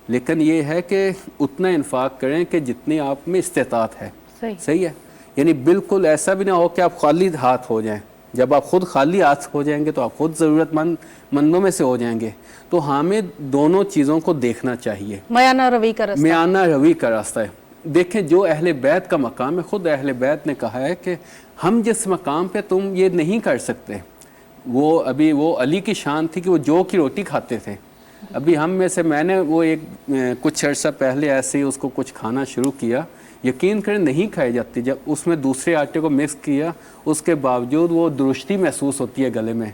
D: لیکن یہ ہے کہ اتنا انفاق کریں کہ جتنی آپ میں استطاعت ہے صحیح ہے یعنی بالکل ایسا بھی نہ ہو کہ آپ خالی ہاتھ ہو جائیں جب آپ خود خالی ہاتھ ہو جائیں گے تو آپ خود ضرورت مندوں میں سے ہو جائیں گے تو ہمیں دونوں چیزوں کو دیکھنا چاہیے میانہ روی کا راستہ ہے دیکھیں جو اہل بیت کا مقام ہے خود اہل بیت نے کہا ہے کہ ہم جس مقام پہ تم یہ نہیں کر سکتے وہ ابھی وہ علی کی شان تھی کہ وہ جو کی روٹی کھاتے تھے ابھی ہم میں سے میں نے وہ ایک کچھ عرصہ پہلے ایسے ہی اس کو کچھ کھانا شروع کیا یقین کریں نہیں کھائی جاتی جب اس میں دوسرے آٹے کو مکس کیا اس کے باوجود وہ درشتی محسوس ہوتی ہے گلے میں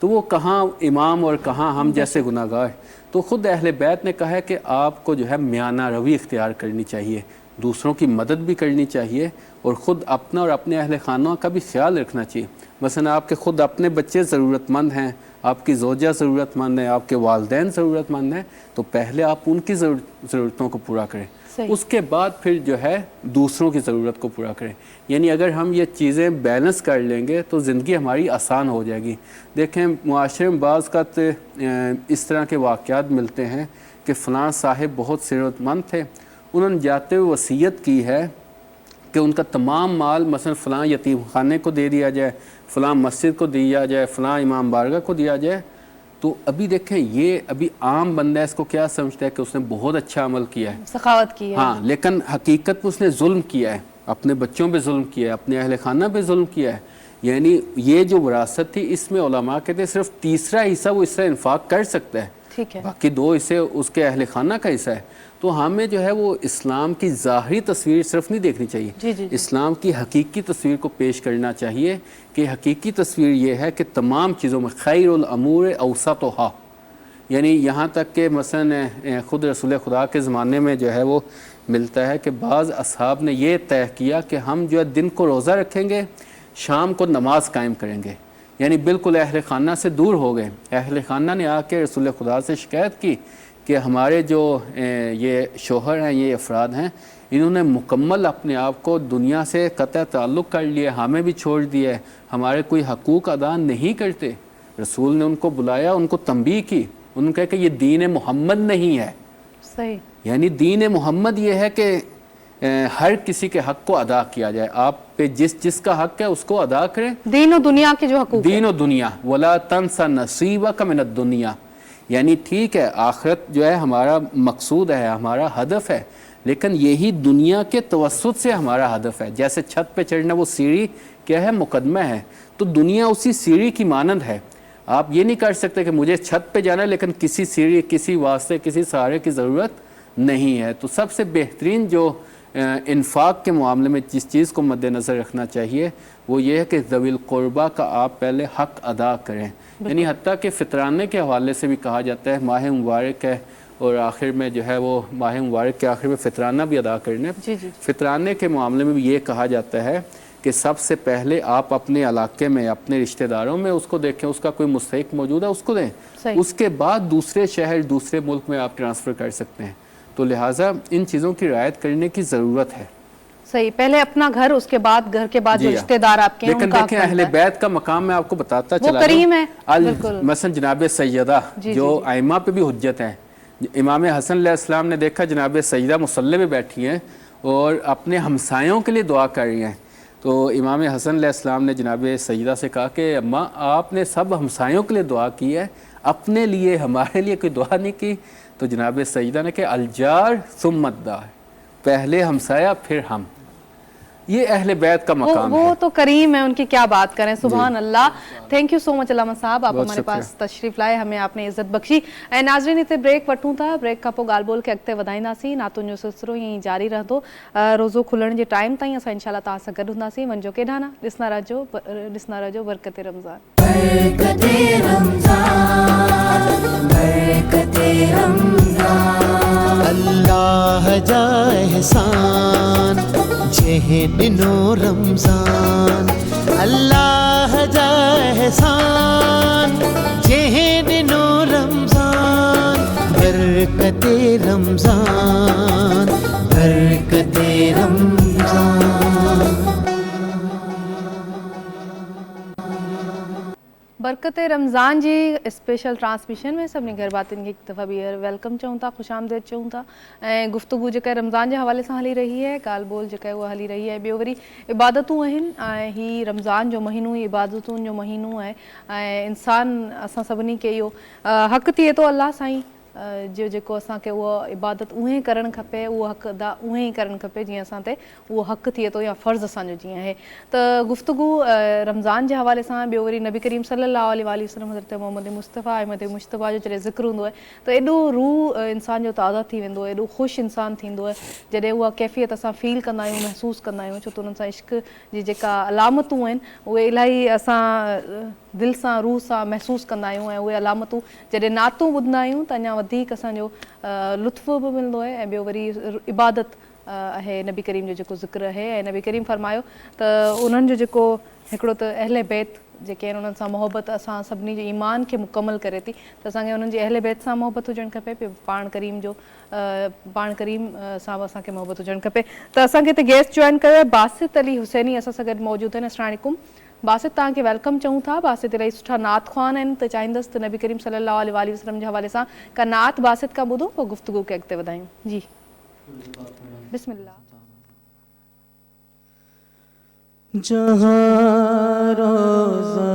D: تو وہ کہاں امام اور کہاں ہم جیسے گناہ گار تو خود اہل بیت نے کہا ہے کہ آپ کو جو ہے میانہ روی اختیار کرنی چاہیے دوسروں کی مدد بھی کرنی چاہیے اور خود اپنا اور اپنے اہل خانہ کا بھی خیال رکھنا چاہیے مثلا آپ کے خود اپنے بچے ضرورت مند ہیں آپ کی زوجہ ضرورت مند ہیں آپ کے والدین ضرورت مند ہیں تو پہلے آپ ان کی ضرورتوں کو پورا کریں اس کے بعد پھر جو ہے دوسروں کی ضرورت کو پورا کریں یعنی اگر ہم یہ چیزیں بیلنس کر لیں گے تو زندگی ہماری آسان ہو جائے گی دیکھیں معاشرے میں بعض کا اس طرح کے واقعات ملتے ہیں کہ فلاں صاحب بہت ثروت مند تھے انہوں نے جاتے ہوئے وصیت کی ہے کہ ان کا تمام مال مثلا فلاں یتیم خانے کو دے دیا جائے، فلاں مسجد کو دیا جائے، فلاں امام بارگاہ کو دیا جائے، تو ابھی دیکھیں یہ ابھی عام بندہ اس کو کیا سمجھتا ہے کہ اس نے بہت اچھا عمل کیا ہے،
C: سخاوت کی ہے.
D: ہاں، لیکن حقیقت میں اس نے ظلم کیا ہے، اپنے بچوں پہ ظلم کیا ہے، اپنے اہل خانہ پہ ظلم کیا ہے. یعنی یہ جو وراثت تھی اس میں علماء کہتے ہیں صرف تیسرا حصہ وہ اس سے انفاق کر سکتا ہے،
C: ٹھیک ہے.
D: باقی 2 حصے اس کے اہل خانہ کا حصہ ہے. تو ہمیں جو ہے وہ اسلام کی ظاہری تصویر صرف نہیں دیکھنی چاہیے،
C: جی جی جی.
D: اسلام کی حقیقی تصویر کو پیش کرنا چاہیے کہ حقیقی تصویر یہ ہے کہ تمام چیزوں میں خیر الامور اوسطھا، یعنی یہاں تک کہ مثلا خود رسول خدا کے زمانے میں جو ہے وہ ملتا ہے کہ بعض اصحاب نے یہ طے کیا کہ ہم جو ہے دن کو روزہ رکھیں گے، شام کو نماز قائم کریں گے، یعنی بالکل اہل خانہ سے دور ہو گئے. اہل خانہ نے آ کے رسول خدا سے شکایت کی کہ ہمارے جو یہ شوہر ہیں، یہ افراد ہیں، انہوں نے مکمل اپنے آپ کو دنیا سے قطع تعلق کر لیا، ہمیں بھی چھوڑ دیا ہے، ہمارے کوئی حقوق ادا نہیں کرتے. رسول نے ان کو بلایا، ان کو تنبیہ کی، انہوں نے کہا کہ یہ دین محمد نہیں ہے.
C: صحیح.
D: یعنی دین محمد یہ ہے کہ ہر کسی کے حق کو ادا کیا جائے، آپ پہ جس کا حق ہے اس کو ادا کریں،
C: دین و دنیا کے جو حقوق
D: دین و دنیا. وَلَا تَنْسَ نَصِيبَكَ مِنَ الدُّنْيَا، یعنی ٹھیک ہے آخرت جو ہے ہمارا مقصود ہے، ہمارا ہدف ہے، لیکن یہی دنیا کے توسط سے ہمارا ہدف ہے. جیسے چھت پہ چڑھنا وہ سیڑھی کیا ہے، مقدمہ ہے، تو دنیا اسی سیڑھی کی مانند ہے. آپ یہ نہیں کر سکتے کہ مجھے چھت پہ جانا ہے لیکن کسی سیڑھی، کسی واسطے، کسی سہارے کی ضرورت نہیں ہے. تو سب سے بہترین جو انفاق کے معاملے میں جس چیز کو مد نظر رکھنا چاہیے وہ یہ ہے کہ ذوی القربہ کا آپ پہلے حق ادا کریں. یعنی حتیٰ کہ فطرانے کے حوالے سے بھی کہا جاتا ہے ماہ مبارک ہے اور آخر میں جو ہے وہ ماہ مبارک کے آخر میں فطرانہ بھی ادا کرنا ہے.
C: جی جی.
D: فطرانے کے معاملے میں بھی یہ کہا جاتا ہے کہ سب سے پہلے آپ اپنے علاقے میں، اپنے رشتہ داروں میں اس کو دیکھیں، اس کا کوئی مستحق موجود ہے اس کو دیں، اس کے بعد دوسرے شہر، دوسرے ملک میں آپ ٹرانسفر کر سکتے ہیں. تو لہٰذا ان چیزوں کی رعایت کرنے کی ضرورت ہے.
C: صحیح، پہلے اپنا گھر، اس کے بعد گھر کے بعد جو رشتہ دار آپ کے ہیں
D: لیکن دیکھیں اہل بیت کا مقام میں آپ کو بتاتا چلا
C: وہ کریم ہے. بالکل.
D: مثلا جناب سیدہ جو ائمہ پہ بھی حجت ہیں، امام حسن علیہ السلام نے دیکھا جناب سیدہ مصلی پہ بیٹھی ہیں اور اپنے ہمسایوں کے لیے دعا کر رہی ہیں. تو امام حسن علیہ السلام نے جناب سیدہ سے کہا کہ اماں آپ نے سب ہمسایوں کے لیے دعا کی ہے، اپنے لیے، ہمارے لیے کوئی دعا نہیں کی. تو جناب سیدہ نے کہ الجار ثم الدار، پہلے ہمسایہ پھر ہم. یہ اہل بیت کا مقام ہے.
C: وہ تو کریم ہے، ان کی کیا بات کریں. سبحان اللہ. تھینک یو سو مچ علامہ صاحب، آپ ہمارے پاس تشریف لائے، ہمیں آپ نے عزت بخشی. ناظرین اتنے بریک وٹوں تھا، بریک کا پو گال بول کے اگتے ودائنداسی. ناتون جو سلسلو یہ جاری رہندو روزو کھلن کے ٹائم تائیں اساں انشاءاللہ تاں ساں گڈ ہوندا ونجو کیڈا نا ॾिसंदा रहिजो برکت رمضان.
A: برکت رمضان، برکت رمضان. اللہ جا احسان جہ ڈنو رمضان، اللہ جا احسان جہ ڈنو رمضان. برکت رمضان، برکت رمضان.
C: برکت رمضان جی اسپیشل ٹرانسمیشن میں سبھی گھر باتن کی ایک دفعہ بیر ویلکم چاہوں تھا، خوش آمدید چاہوں تھا. گفتگو جو رمضان کے حوالے سے ہلی رہی ہے، گال بول جو وہ ہلی رہی ہے. بیو وری عبادتوں ہیں، ہی رمضان جو مہینو عبادتوں جو مہینو ہے. انسان اساں سبنی کے یہ حق تھے تو اللہ سائیں جو اساں کے وہ عبادت اوہیں کرن کھپے، وہ حق ادا اوہیں کرن کھپے جی اساں تے وہ حق تھے تو یا فرض اساں جو جی ہے. تو گفتگو رمضان کے حوالے سے بیو وری نبی کریم صلی اللہ علیہ وسلم حضرت محمد مصطفیٰ احمد مشتبہ جو جڏहिं ذکر ہوں تو ایڈو روح انسان جو تازہ تھی ویندو، ایڈو خوش انسان تھیندو ہے جڏहिं وہ کیفیت اساں فیل کندا آहियूं، محسوس کندا آहियूं. छो त उन्हनि सां इश्क जी जेका अलामतूं आहिनि उहे इलाही असां दिलि सां रूह सां महसूसु कंदा आहियूं. ऐं उहे अलामतूं जॾहिं नातूं ॿुधंदा आहियूं त अञा वधीक असांजो लुत्फ़ बि मिलंदो आहे. ऐं ॿियो वरी इबादत आहे नबी करीम जो जेको ज़िक्र आहे. ऐं नबी करीम फरमायो त उन्हनि जो जेको हिकिड़ो त अहले बैत जेके आहिनि उन्हनि सां मोहबत असां सभिनी जे ईमान खे मुकमल करे थी, त असांखे उन्हनि जे अहले बैत सां मोहबत हुजणु खपे, पाण करीम सां असांखे मोहबत हुजणु खपे. त असांखे हिते गेस्ट जॉइन कयो आहे बासित अली हुसैनी असां सां गॾु मौजूदु आहिनि. अस्सलाम वालेकुम बासित, तव्हांखे वेलकम चऊं था. बासित इलाही सुठा नात ख़्वान आहिनि, त चाहींदसि त नबी करीम सल्लल्लाहु अलैहि वसल्लम जे हवाले सां का नात बासित का ॿुधो, पोइ गुफ़्तगू खे अॻिते वधायूं. जी बिस्मिल्लाह.
A: جہاں روضہ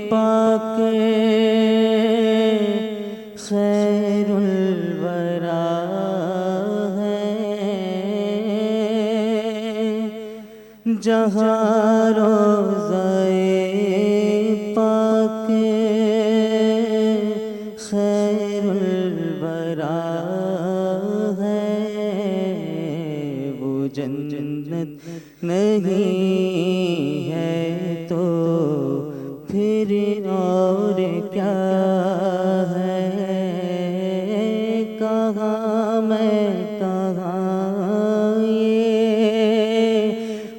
A: پاک خیر الورا ہے، جہاں روضہ پاک خیر الورا ہے، وہ جنت نہیں ہے تو پھر اور کیا ہے، کہاں میں کہاں یہ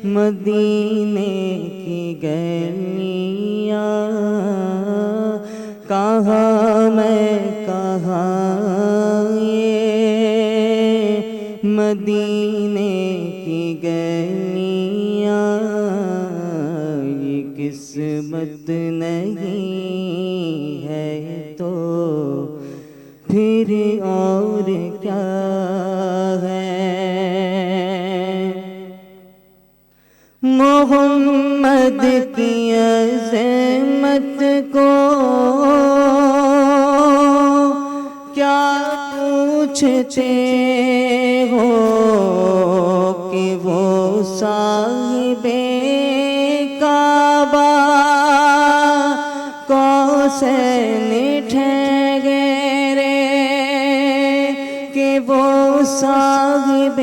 A: مدینے کی گلیاں، کہاں میں کہاں یہ مدینے کی گلیاں، یہ قسمت نہیں ہے تو پھر اور کیا ہے، محمد کی عظمت کو کیا پوچھتے ہو کہ وہ صاحب کعبہ کوسین ٹھہرے، کہ وہ صاحب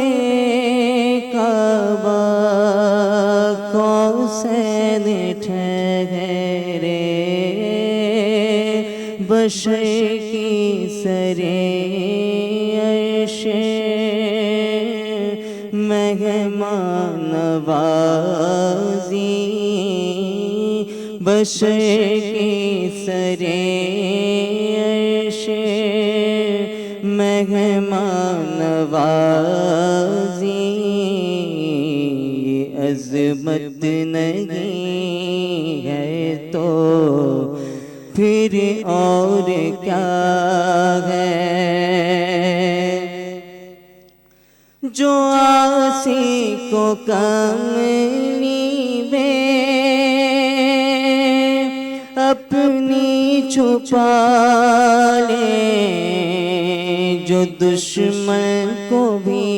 A: کعبہ کوسین ٹھہرے، بشر کی سرے عرش مہمان نوازی، بشر کی سرے عرش مہمان نوازی، یہ عظمت نہیں ہے تو پھر اور کیا ہے، جو عاصی کو کملی میں اپنی چھپا لے، جو دشمن کو بھی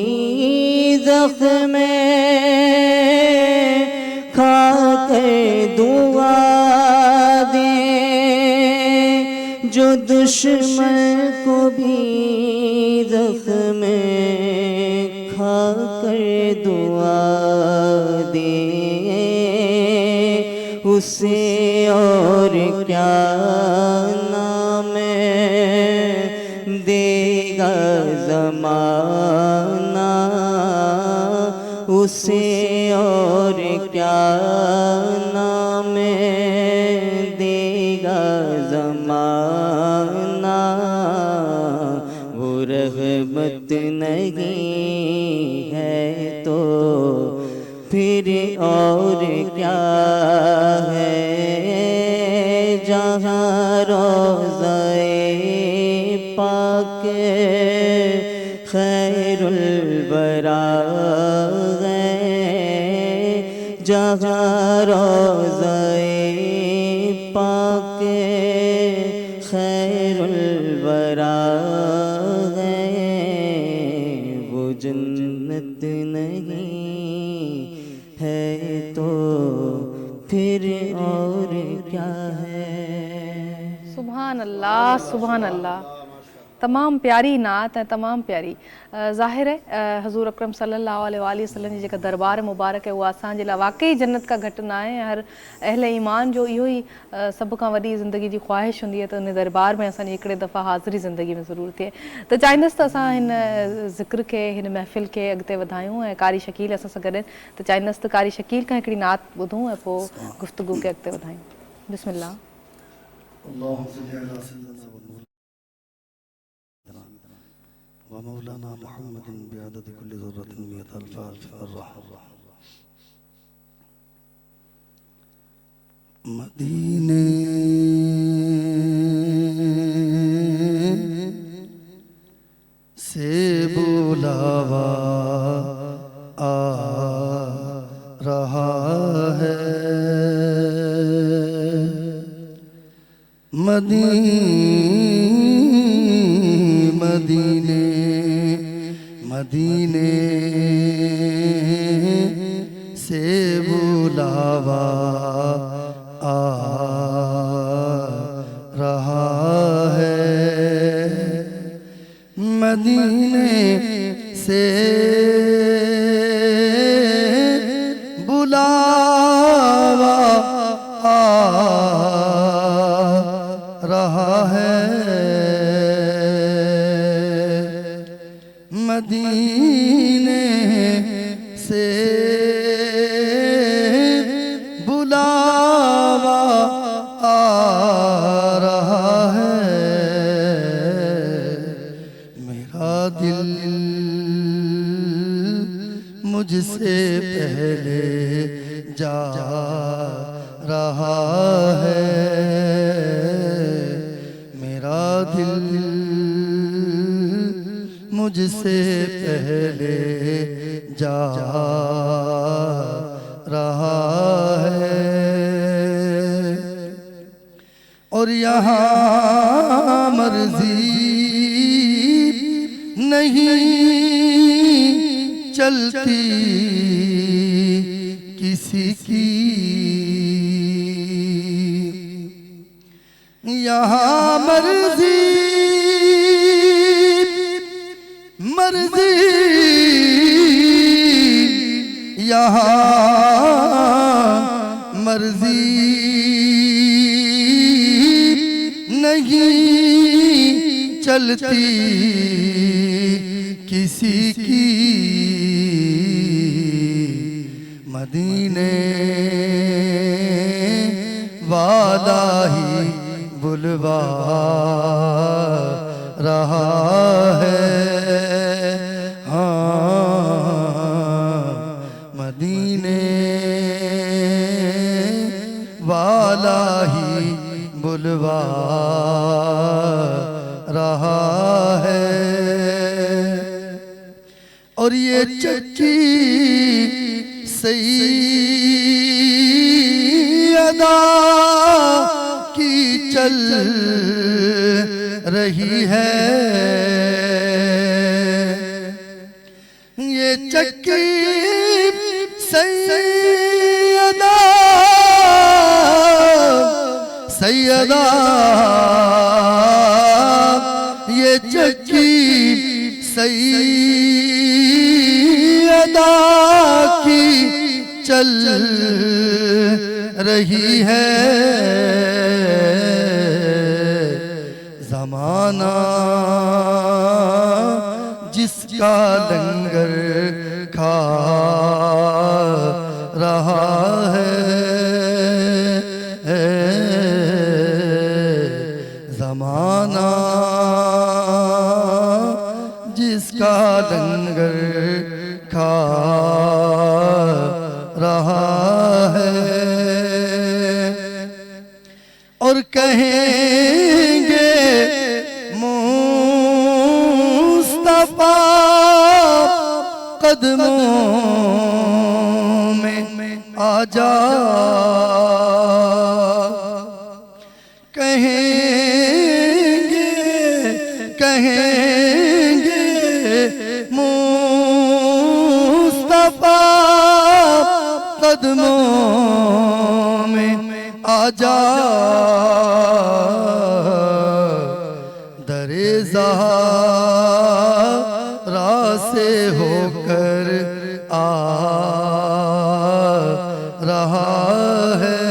A: زخم کھا کر دعا دے، جو دشمن کو بھی زخم کھا کر دعا دے، اسے اور کیا نام دے گا زمانہ، اسے اور کیا نام دے گا زمانہ، وہ رحمت نہیں ہے تو پھر اور کیا ہے، جہاں روضہ پاک خیر الورا ہے، جہاں روضہ پاک خیر الورا ہے، وہ جنت نہیں ہے تو پھر اور کیا ہے۔
C: سبحان اللہ سبحان اللہ، تمام پیاری نعت ہے، تمام پیاری۔ ظاہر ہے حضور اکرم صلی اللہ علیہ وآلہ وسلم جی जेका दरबार मुबारक है वो असांजे लाइ वाकई जन्नत का घटि न आहे। हर अहले ईमान जो इहो ई सभु खां वॾी ज़िंदगी जी ख़्वाहिश हूंदी आहे त उन दरबार में असांजी हिकिड़े दफ़ा हाज़िरी ज़िंदगी में ज़रूरु थिए। त चाहींदसि त असां हिन ज़िक्र खे, हिन महफ़िल खे अॻिते वधायूं ऐं कारी शकील असां सां गॾु आहिनि, त चाहींदसि त कारी शकील खां हिकिड़ी नात ॿुधूं ऐं पोइ गुफ़्तगू खे अॻिते वधायूं। बिस्मिल्लाह।
B: ومولانا محمد بعدد كل ذرة 100,000 ألف ذرة، مدینے سے بلاوا آ رہا مدینے مدینے سے بلاوا آ رہا ہے، مدینے سے بلاوا آ رہا ہے، مدینے سے بلاوا آ رہا ہے، میرا دل مجھ سے پہلے جا رہا ہے، میرا دل مجھ سے پہلے جا رہا ہے، اور یہاں مرضی نہیں چلتی کسی کی، یہاں مرضی یہاں مرضی نہیں چلتی کسی کی، مدینے والا ہی بلوا رہا ہے، مدینے والا ہی بلوا رہا ہے، اور یہ چکی سیدہ کی چل رہی ہے، یہ چکی سیدہ یہ چکی سیدہ کی چل رہی ہے، زمانہ جس کا لنگر کھا رہا ہے، زمانہ جس کا لنگر کھا رہا ہے، اور کہیں گے مصطفیٰ قدموں میں آ جا، کہیں گے مصطفیٰ قدموں میں آ جا، در زہرا سے ہو کر آ رہا ہے،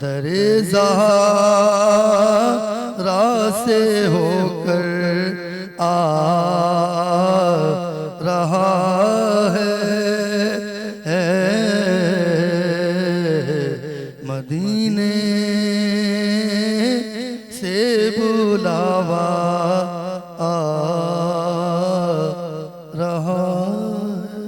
B: در زہرا سے ہو کر آ رہا ہے، مدینے سے بلاوا آ رہا ہے۔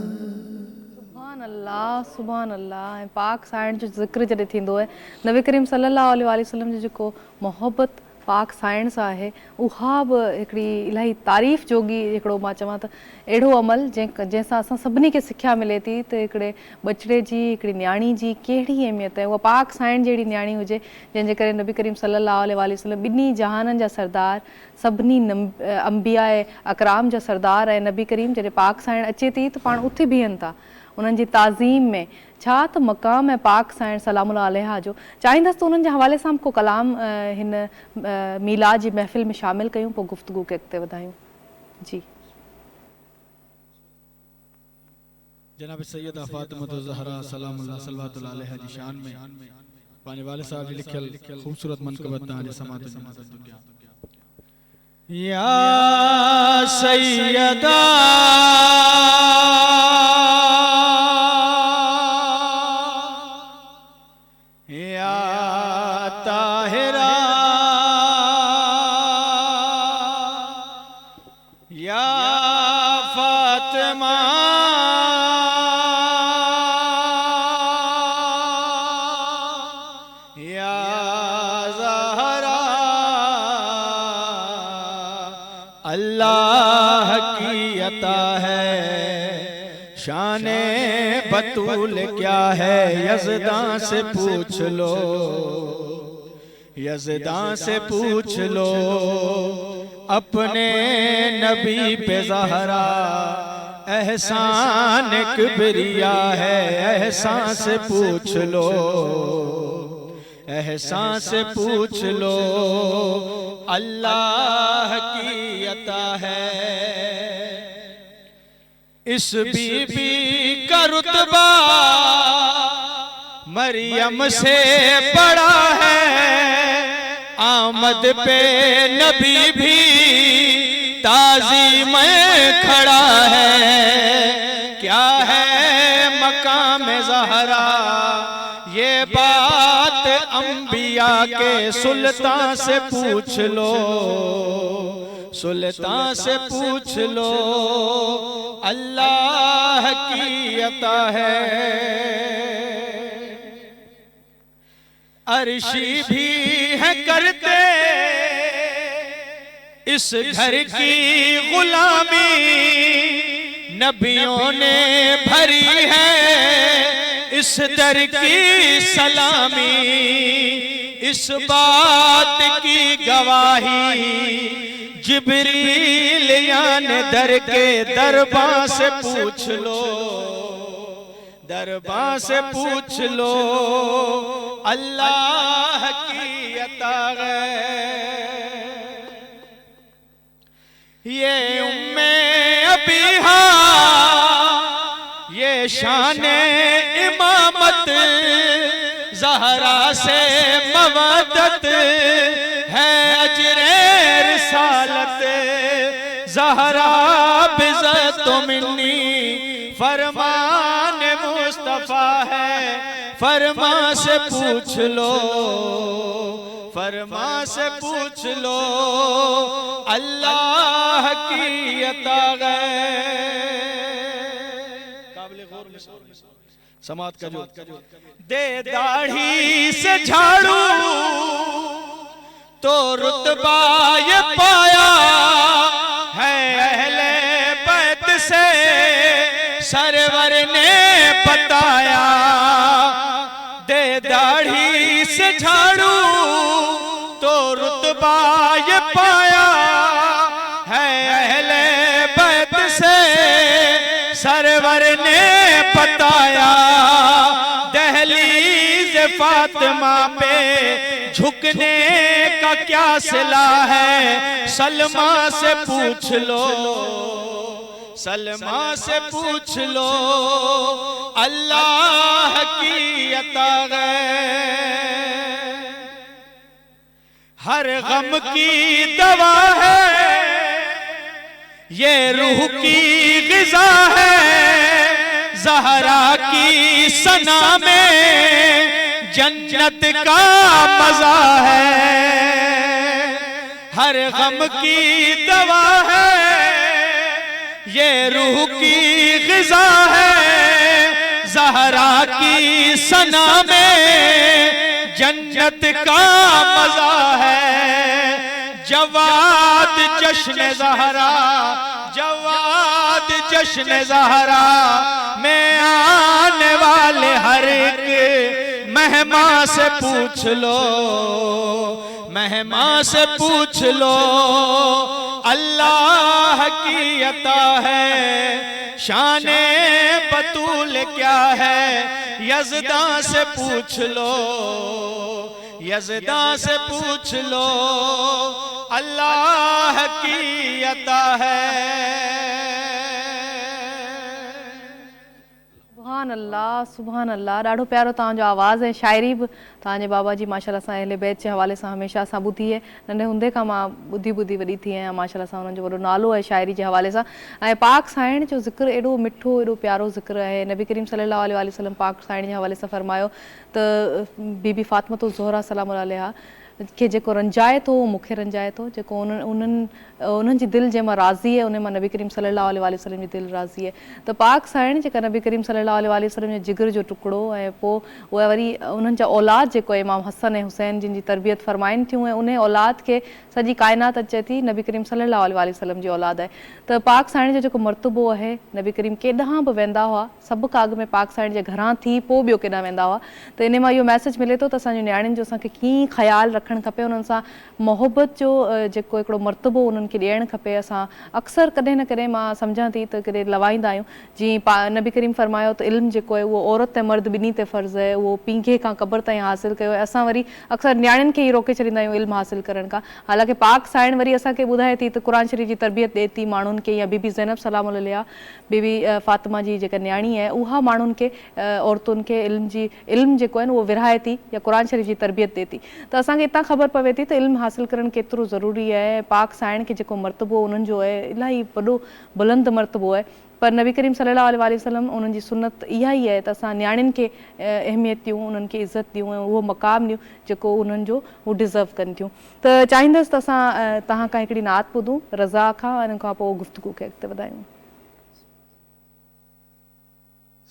C: سبحان اللہ پاک साइण जो ज़िक्र जॾहिं थींदो आहे नबी करीम सल्लल्लाहु अलैहि वसल्लम जो जेको मोहब्बत पाक साइंस आहे उहा बि हिकिड़ी इलाही तारीफ़ जोगी हिकिड़ो मां चवां त अहिड़ो अमल जंहिंसां असां सभिनी खे सिखिया मिले थी त हिकिड़े बचिड़े जी हिकिड़ी न्याणी जी कहिड़ी अहमियत आहे, उहा पाक साइंस जहिड़ी न्याणी हुजे जंहिंजे करे नबी करीम सल्लल्लाहु अलैहि वसल्लम ॿिन्ही जहाननि जा सरदार सभिनी अंबिया अकराम जा सरदार ऐं नबी करीम जॾहिं पाक साइंस अचे थी त पाण उथे बीहनि था उन्हनि जी ताज़ीम में, छा त मक़ाम है पाक साइंस सलामुल्लाह अलैहा जो। चाहींदसि त उन्हनि जे हवाले सां को कलाम हिन मीलाद जी महफ़िल में शामिल कयूं, पोइ गुफ़्तगू खे अॻिते वधायूं। जी
F: जनाब सैयदा फातिमा ज़हरा सलामुल्लाह सल्लल्लाहु अलैहा जी शान में पाने वाले साहब जी लिखियल खूबसूरत मनक़बत तव्हांजे समात में नज़र थो कयां। या सैयदा अल्लाह की अता है शाने बतूल क्या है, यज़दां से पूछ लो, यज़दां से पूछ लो अपने नबी पे ज़हरा एहसान किबरिया है, एहसान से पूछ लो, एहसान से पूछ लो अल्लाह की अता है। इस बीबी का रुतबा मरियम से बड़ा है, आमद पे नबी भी ताज़ीम में खड़ा है। क्या है मकाम ज़हरा, ये बात अंबिया के सुल्तान से पूछ लो, सुल्तान से पूछ लो अल्लाह की अता है। अर्शी भी है करते इस घर की गुलामी, नबियों ने भरी है इस दर की सलामी, इस बात की गवाही जिब्रील याने दर के दरबार से पूछ लो, दरबार से पूछ लो अल्लाह की अता है। ये उम्मे अबीहा ये शाने इमामत, ज़हरा से मवदत है अजरे रिसालत, ज़हरा बिज़त मिन्नी फरमान मुस्तफ़ा है, फरमा से पूछ लो, फरमा से पूछ लो अल्लाह की अता है। समात का जो दे दाढ़ी से झाड़ू तो रुतबा ये पाया है, अहले बैत से सरवर ने बताया। दे दाढ़ी से झाड़ू तो रुतबा ये पाया है, अहले बैत से सरवर ने बताया। दहलीज फातिमा पे झुकने का क्या सिला है, सलमा से पूछ लो, सलमा से पूछ लो अल्लाह की अता है। हर गम की दवा है ये रूह की ग़िज़ा है, ज़हरा की सना में जन्नत का मज़ा है। हर गम की दवा है ये रूह की ग़िज़ा है, ज़हरा की सना में जन्नत का मज़ा है।
G: جواد جشن زہرا، جواد جشن زہرا میں آنے والے ہر ایک مہماں سے پوچھ لو، مہماں سے پوچھ لو اللہ کی عطا ہے، شان بطول کیا ہے، یزداں سے پوچھ لو، یزداں سے پوچھ لو اللہ کی عطا ہے۔
C: سبحان اللہ سبحان اللہ، ॾाढो प्यारो तव्हांजो आवाज़ ऐं शाइरी बि तव्हांजे बाबा जी माशाल्लाह सां अहले बैत जे हवाले सां हमेशह असां ॿुधी आहे, नंढे हूंदे खां मां ॿुधी वॾी थी आहियां माशाल्लाह सां, उन्हनि जो वॾो नालो आहे शाइरी जे हवाले सां। ऐं पाक साइण जो ज़िक्र एॾो मिठो एॾो प्यारो ज़िक्र आहे, नबी करीम सल्लल्लाहु अलैहि वसल्लम पाक साइण जे हवाले सां फरमायो त बीबी फातिमतुज़ ज़ोहरा सलाम अलैहा खे जेको रंजाए थो उहो मूंखे रंजाए थो, जेको उन्हनि जी दिलि जंहिं मां राज़ी आहे उन मां नबी करीम सल्लल्लाहु अलैहि वसल्लम जी दिलि राज़ी आहे। त पाक साइण जेका नबी करीम सल्लल्लाहु अलैहि वसल्लम जे जिगर जो टुकड़ो, ऐं पोइ उहा वरी उन्हनि जा औलाद जेको इमाम हसन ऐं हुसैन जिन जी तरबियत फ़रमाइनि थियूं, ऐं उन औलाद खे सॼी काइनात अचे थी नबी करीम सल्लल्लाहु अलैहि वसल्लम जी औलाद आहे। त पाक साइण जो जेको मर्तबो आहे, नबी करीम केॾांहुं बि वेंदा हुआ, सभु खां अॻु में पाक साइण जे घरां थी पोइ ॿियो केॾांहुं वेंदा हुआ। त इन मां इहो मैसेज मिले थो त असांजो नियाणियुनि जो असांखे कीअं ख़्यालु रखणु खपे, उन्हनि सां मोहबत जो जेको हिकिड़ो मर्तबो उन्हनि खे ॾियणु खपे। असां अक्सर कॾहिं न कॾहिं मां सम्झां थी त कॾहिं लवाईंदा आहियूं, जीअं नबी करीम फरमायो त इल्मु जेको आहे उहो औरत ऐं मर्द ॿिन्ही ते फ़र्ज़ु आहे, उहो पींघे खां क़बर ताईं हासिलु कयो आहे। असां वरी अक्सर नियाणियुनि खे ई रोके छॾींदा आहियूं इल्मु हासिलु करण खां, हालांकि पाक साइण वरी असांखे ॿुधाए थी त क़ुर शरीफ़ जी तरबियत ॾिए थी माण्हुनि खे, या बीबी ज़ैनब सलाम अलैहा बीबी फातिमा जी जेका न्याणी आहे उहा माण्हुनि खे औरतुनि खे इल्मु जेको आहे न उहो विरहाए थी या क़ुर शरीफ़ जी तरबियत ॾिए थी। त असांखे हितां ख़बर पवे थी त इल्मु हासिलु करणु केतिरो ज़रूरी आहे। पाक साइण खे जेको मर्तबो उन्हनि जो आहे इलाही वॾो बुलंद मर्तबो आहे, पर नबी करीम सल्लल्लाहु अलैहि वसल्लम उन्हनि जी सुन्नत इहा ई आहे त असां नियाणियुनि खे अहमियत ॾियूं, उन्हनि खे इज़त ॾियूं ऐं उहो मक़ाम ॾियूं जेको उन्हनि जो हू डिज़र्व कनि थियूं। त चाहींदसि त असां तव्हां खां हिकिड़ी नात ॿुधूं रज़ा खां, इन खां पोइ गुफ़्तगू खे अॻिते वधायूं।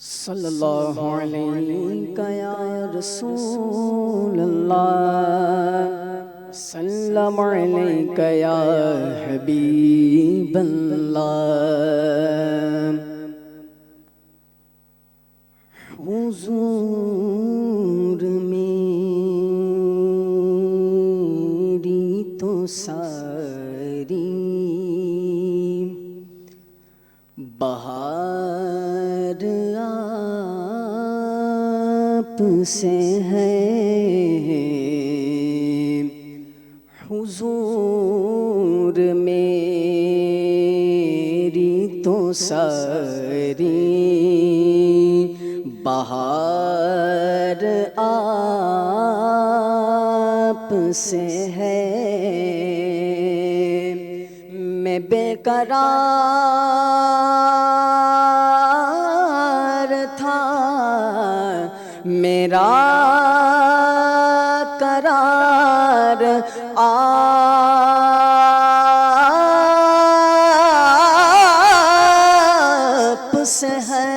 A: सल्लल्लाहु अलैका या रसूल अल्लाह, सल्लल्लाहु अलैका या हबीब अल्लाह। हुजूर मेरी तो सारी बहार आप से है, हुजूर मेरी तो सारी बहार आप से है। मैं बेकरार था, मेरा करार आप से है,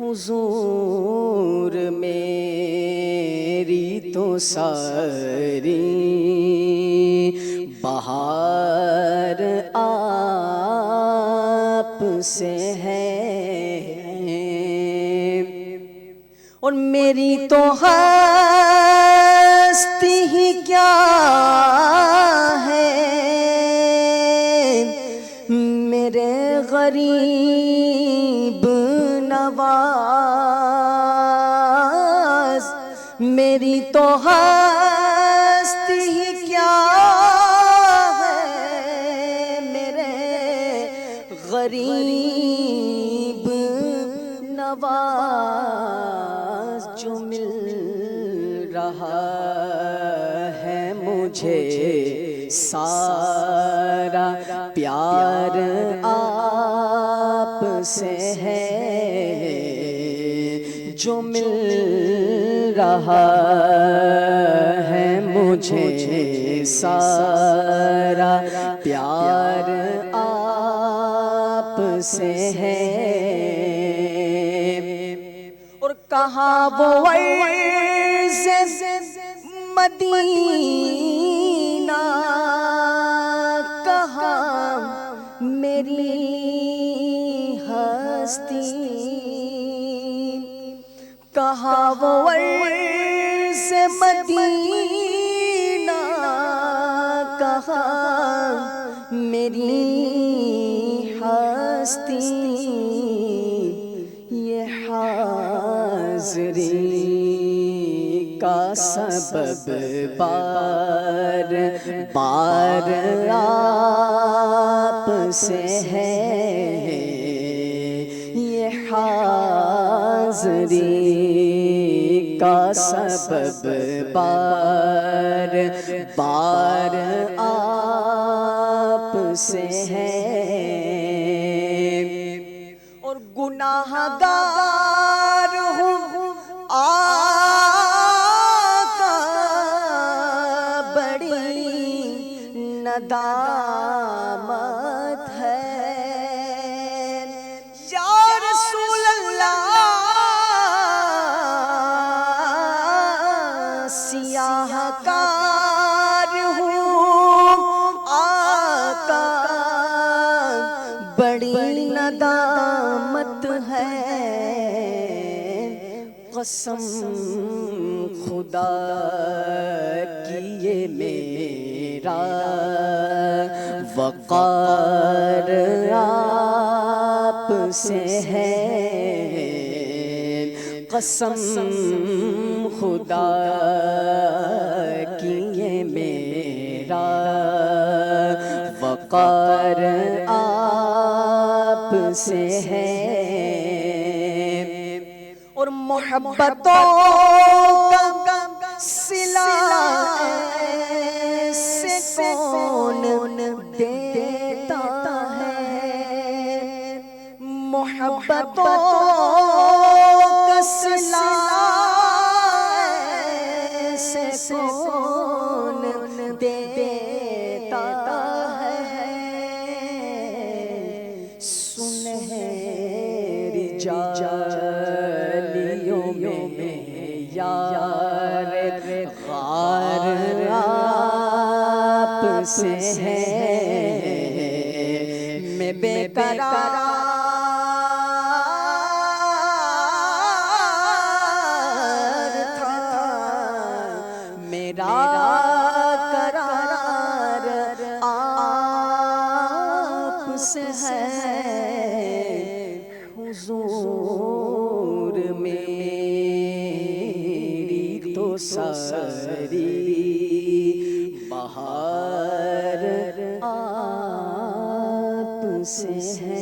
A: हुजूर मेरी तो सारी बहार आप से है। और मेरी तो हस्ती ही क्या है, मेरे गरीब नवाज, मेरी तो हस्ती ही क्या है, मेरे गरीब नवाज। जो मिल रहा है मुझे सारा प्यार आप से है, जो मिल रहा है मुझे सारा प्यार आप से है। और कहाँ वो अर्ज़ मदीना نہ کہاں میری ہستی، کہاں وہ عرض مدینہ، کہاں میری ہستی، یہ حاضری کا سبب بار بار آپ سے ہے، یہ حاضری کا سبب بار بار آپ سے ہے، اور گناہ گار ہوں آقا، بڑی ندامت ہے، یا رسول اللہ سیاہ کار ہوں آقا، بڑی ندامت ہے، قسم خدا کی یہ میرا وقار آپ سے ہے، قسم خدا کی یہ میرا وقار آپ سے ہے، اور محبتوں کا صلہ ایسے کون دیتا ہے، محبتوں کا صلہ ایسے کون دیتا ہے، سنہری جالیوں میں یار غار آپ سے ہے، میں بے قرار تھا، میرا قرار آپ سے ہے، حضور میری تو ساری بہار آپ سے ہے۔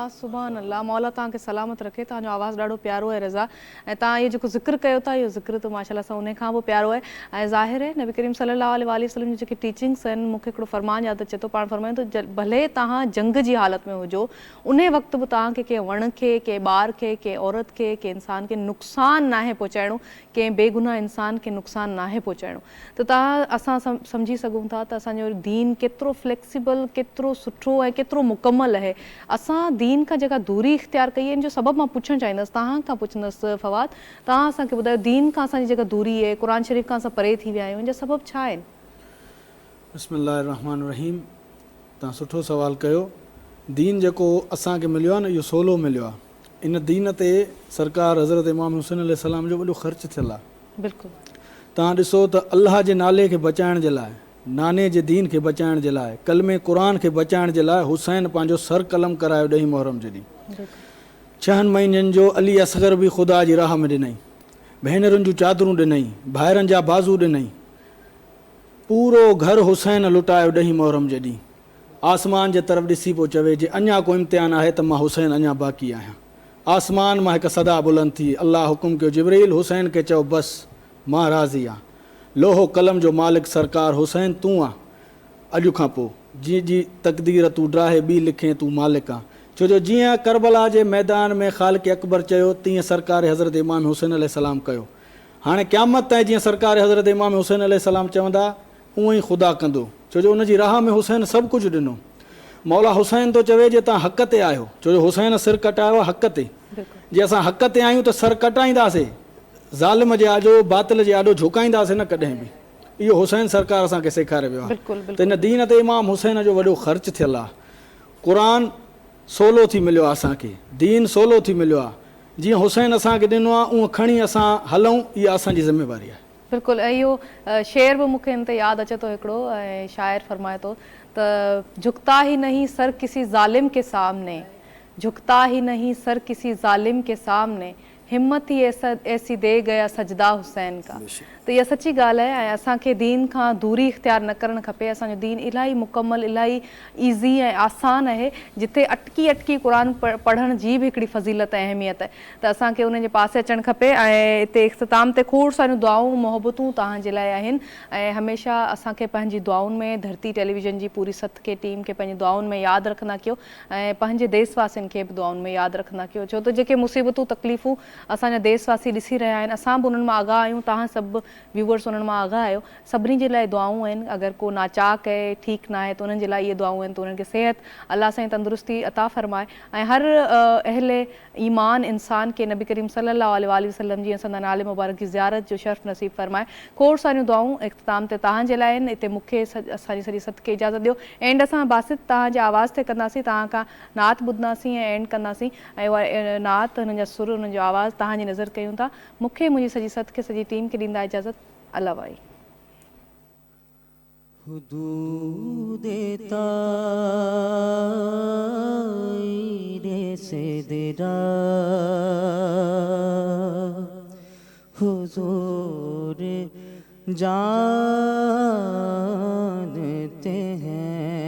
C: सुभान अल्लाह मौला तव्हांखे सलामत रखे। तव्हांजो आवाज़ु ॾाढो प्यारो आहे रज़ा, ऐं तव्हां इहो जेको ज़िक्र कयो था, इहो ज़िक्र त माशाअल्लाह सां उन खां बि प्यारो आहे। ऐं ज़ाहिर आहे नबी करीम सल्लल्लाहु अलैहि वसल्लम जी जेके टीचिंग्स आहिनि, मूंखे हिकिड़ो फरमान यादि अचे थो, पाण फरमायूं त भले तव्हां जंग जी हालत में हुजो, उन वक़्तु बि तव्हांखे कंहिं वण खे, कंहिं ॿार खे, कंहिं औरत खे, कंहिं इंसान खे नुक़सानु नाहे पहुचाइणो, कंहिं बेगुनाह इंसान खे नुक़सानु नाहे पहुचाइणो। त असां सम्झी सघूं था त असांजो दीन केतिरो फ्लेक्सिबल, केतिरो सुठो ऐं केतिरो मुकमल आहे। असां दीन खां जेका दूरी इख़्तियार कई आहे, इन जो सबबु मां पुछणु चाहींदसि, तव्हां खां पुछंदसि फ़वाद, तव्हां असांखे ॿुधायो दीन खां असांजी जेका दूरी आहे, क़ुर शरीफ़ खां असां परे थी विया आहियूं, इन जा सबबु छा आहिनि?
F: बिस्मिल्लाहिर्रहमानिर्रहीम। तव्हां सुठो सवाल कयो। दीन जेको असांखे मिलियो आहे न, इहो सोलो मिलियो आहे। इन दीन ते सरकार हज़रत इमाम हुसैन अलैहिस्सलाम जो वॾो ख़र्चु थियल आहे।
C: बिल्कुलु।
F: तव्हां ॾिसो त अल्लाह जे नाले खे बचाइण जे लाइ, नाने जे दीन खे बचाइण जे लाइ, कलमे क़ुर खे बचाइण जे लाइ हुसैन पंहिंजो सर कलम करायो 10 मुहर्रम जॾहिं। 6 महीननि जो अली असगर बि ख़ुदा जी राह में ॾिनई, भेनरुनि जूं चादरूं ॾिनई, भाइरनि जा बाज़ू ॾिनई, पूरो घर हुसैन लुटायो 10 मुहर्रम जॾहिं। आसमान जे तरफ़ ॾिसी पियो चवे, जे अञा को इम्तिहान आहे त मां हुसैन अञा बाक़ी आहियां। आसमान मां हिकु सदा बुलंद थी, अल्लाह हुकुम कयो जिब्रील हुसैन खे चयो बसि मां राज़ी आहियां। लोहो कलम जो मालिक सरकार हुसैन तूं आहे, अॼु खां पोइ जीअं जी तक़दीर तूं ड्राहे ॿी लिखे तूं मालिक आहे। छो जो जीअं करबला जे मैदान में ख़ालिक़ अकबर चयो, तीअं सरकार हज़रत इमाम हुसैन अलैहिस्सलाम कयो। हाणे क़यामत ताईं जीअं सरकार हज़रत इमाम हुसैन अलैहिस्सलाम चवंदा, उअं ई ख़ुदा कंदो, छो जो उनजी राह में हुसैन सभु कुझु ॾिनो। मौला हुसैन थो चवे जे तव्हां हक़ ते आहियो, छो जो हुसैन सिर कटायो आहे हक़ ते। जे असां हक़ ते आहियूं त सर कटाईंदासीं, ज़ालिम जे आॾो बातिल जे आॾो झुकाईंदासीं न कॾहिं बि। इहो हुसैन सरकार असांखे सेखारे वियो आहे। त हिन दीन ते इमाम हुसैन जो वॾो ख़र्च थियल आहे। क़ुरान सोलो थी मिलियो आहे असांखे, दीन सोलो थी मिलियो आहे। जीअं हुसैन असांखे ॾिनो आहे उअं खणी असां हलूं, इहा असांजी ज़िम्मेवारी आहे।
C: बिल्कुलु। ऐं इहो शेर बि मूंखे हिन ते यादि अचे थो हिकिड़ो, ऐं शाइर फरमाए थो त झुकता ही नहीं सर किसी ज़ालिम के सामने, झुकता ही नहीं सर किसी ज़ालिम के सामने, हिम्मत ही ऐसी दे गया सजदा हुसैन का। त इहा सची ॻाल्हि आहे। ऐं असांखे दीन खां दूरी इख़्तियार न करणु खपे। असांजो दीन इलाही मुकमल, इलाही ईज़ी ऐं आसान आहे, जिथे अटकी अटकी क़ुर पढ़ण जी बि हिकिड़ी फ़ज़ीलत ऐं अहमियत आहे। त असांखे उन जे पासे अचणु खपे। ऐं हिते इख़्तिताम ते खोड़ सारियूं दुआऊं मोहबतूं तव्हांजे लाइ आहिनि। ऐं हमेशह असांखे पंहिंजी दुआउनि में धरती टेलीविज़न जी पूरी सत खे टीम खे पंहिंजी दुआउनि में यादि रखंदा कयो, ऐं पंहिंजे देशवासियुनि खे बि दुआउनि में यादि रखंदा कयो। छो त जेके मुसीबतूं तकलीफ़ूं असांजा देशवासी ॾिसी रहिया आहिनि, असां बि उन्हनि मां आगाह आहियूं, तव्हां सभु व्यूवर्स उन्हनि मां आगाह आहियो। सभिनी जे लाइ दुआऊं आहिनि। अगरि को नाचाक आहे, ठीकु न आहे, त उन्हनि जे लाइ इहे दुआऊं आहिनि त उन्हनि खे सेहत अलाह साईं तंदुरुस्ती अता फ़रमाए। ऐं हर अहले ईमान इंसान खे नबी करीम सल्लल्लाहु अलैहि वसल्लम जी संदन आले मुबारक जी ज़ियारत जो शर्फ़ नसीब फ़रमाए। खोड़ सारियूं दुआऊं इख़्तिताम ते तव्हांजे लाइ आहिनि। हिते मूंखे असांजी सॼी सत खे इजाज़त ॾियो। एंड असां बासित तव्हांजे आवाज़ ते कंदासीं, तव्हां खां नात ॿुधंदासीं ऐं एंड कंदासीं। ऐं उहा नात, हुननि जा सुर, हुननि जो आवाज़ तव्हांजी नज़र कयूं था। मूंखे मुंहिंजी सॼी सत खे सॼी टीम खे ॾींदा इजाज़त। अल्लाह भाई।
A: हुदूद ताईरे सिदरा हुजूर जानते हैं,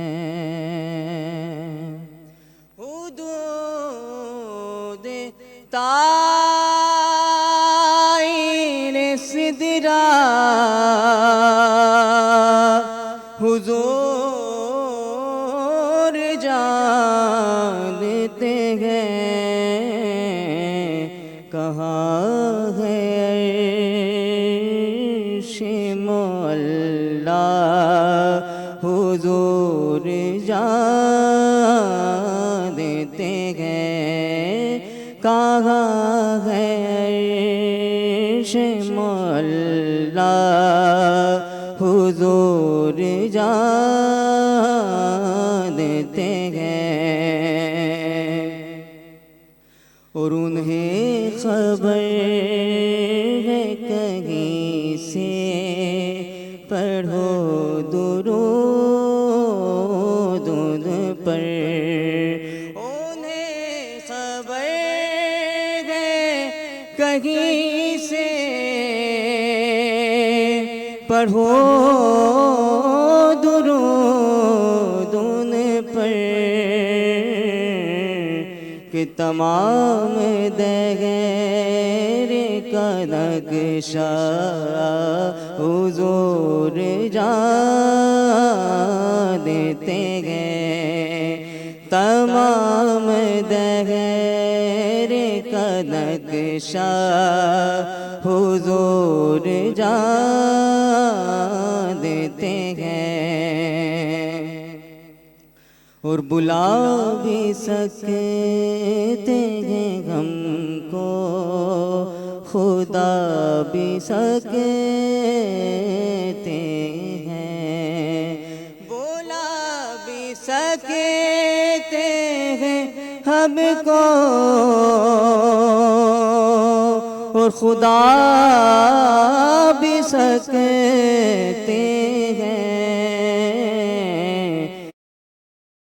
A: हुदूद ताईरे सिदरा हुजूर जानते हैं, कहाँ है अर्श मौला हुजूर जानते हैं, कहाँ है अर्श मौला हुजूर जानते हैं। और उन्हें खबर है कहीं से पढ़ो दुरूद उन पर, उन्हें खबर है कहीं से पढ़ो दुरूद उन पर, कि तमाम दहर का नक्शा हुजूर जानते हैं, तमाम दहर का नक्शा हुजूर जानते हैं। और बुला भी सकते हैं हमको, खुदा भी सकते हैं, बुला भी सकते हैं हमको, और खुदा भी सकते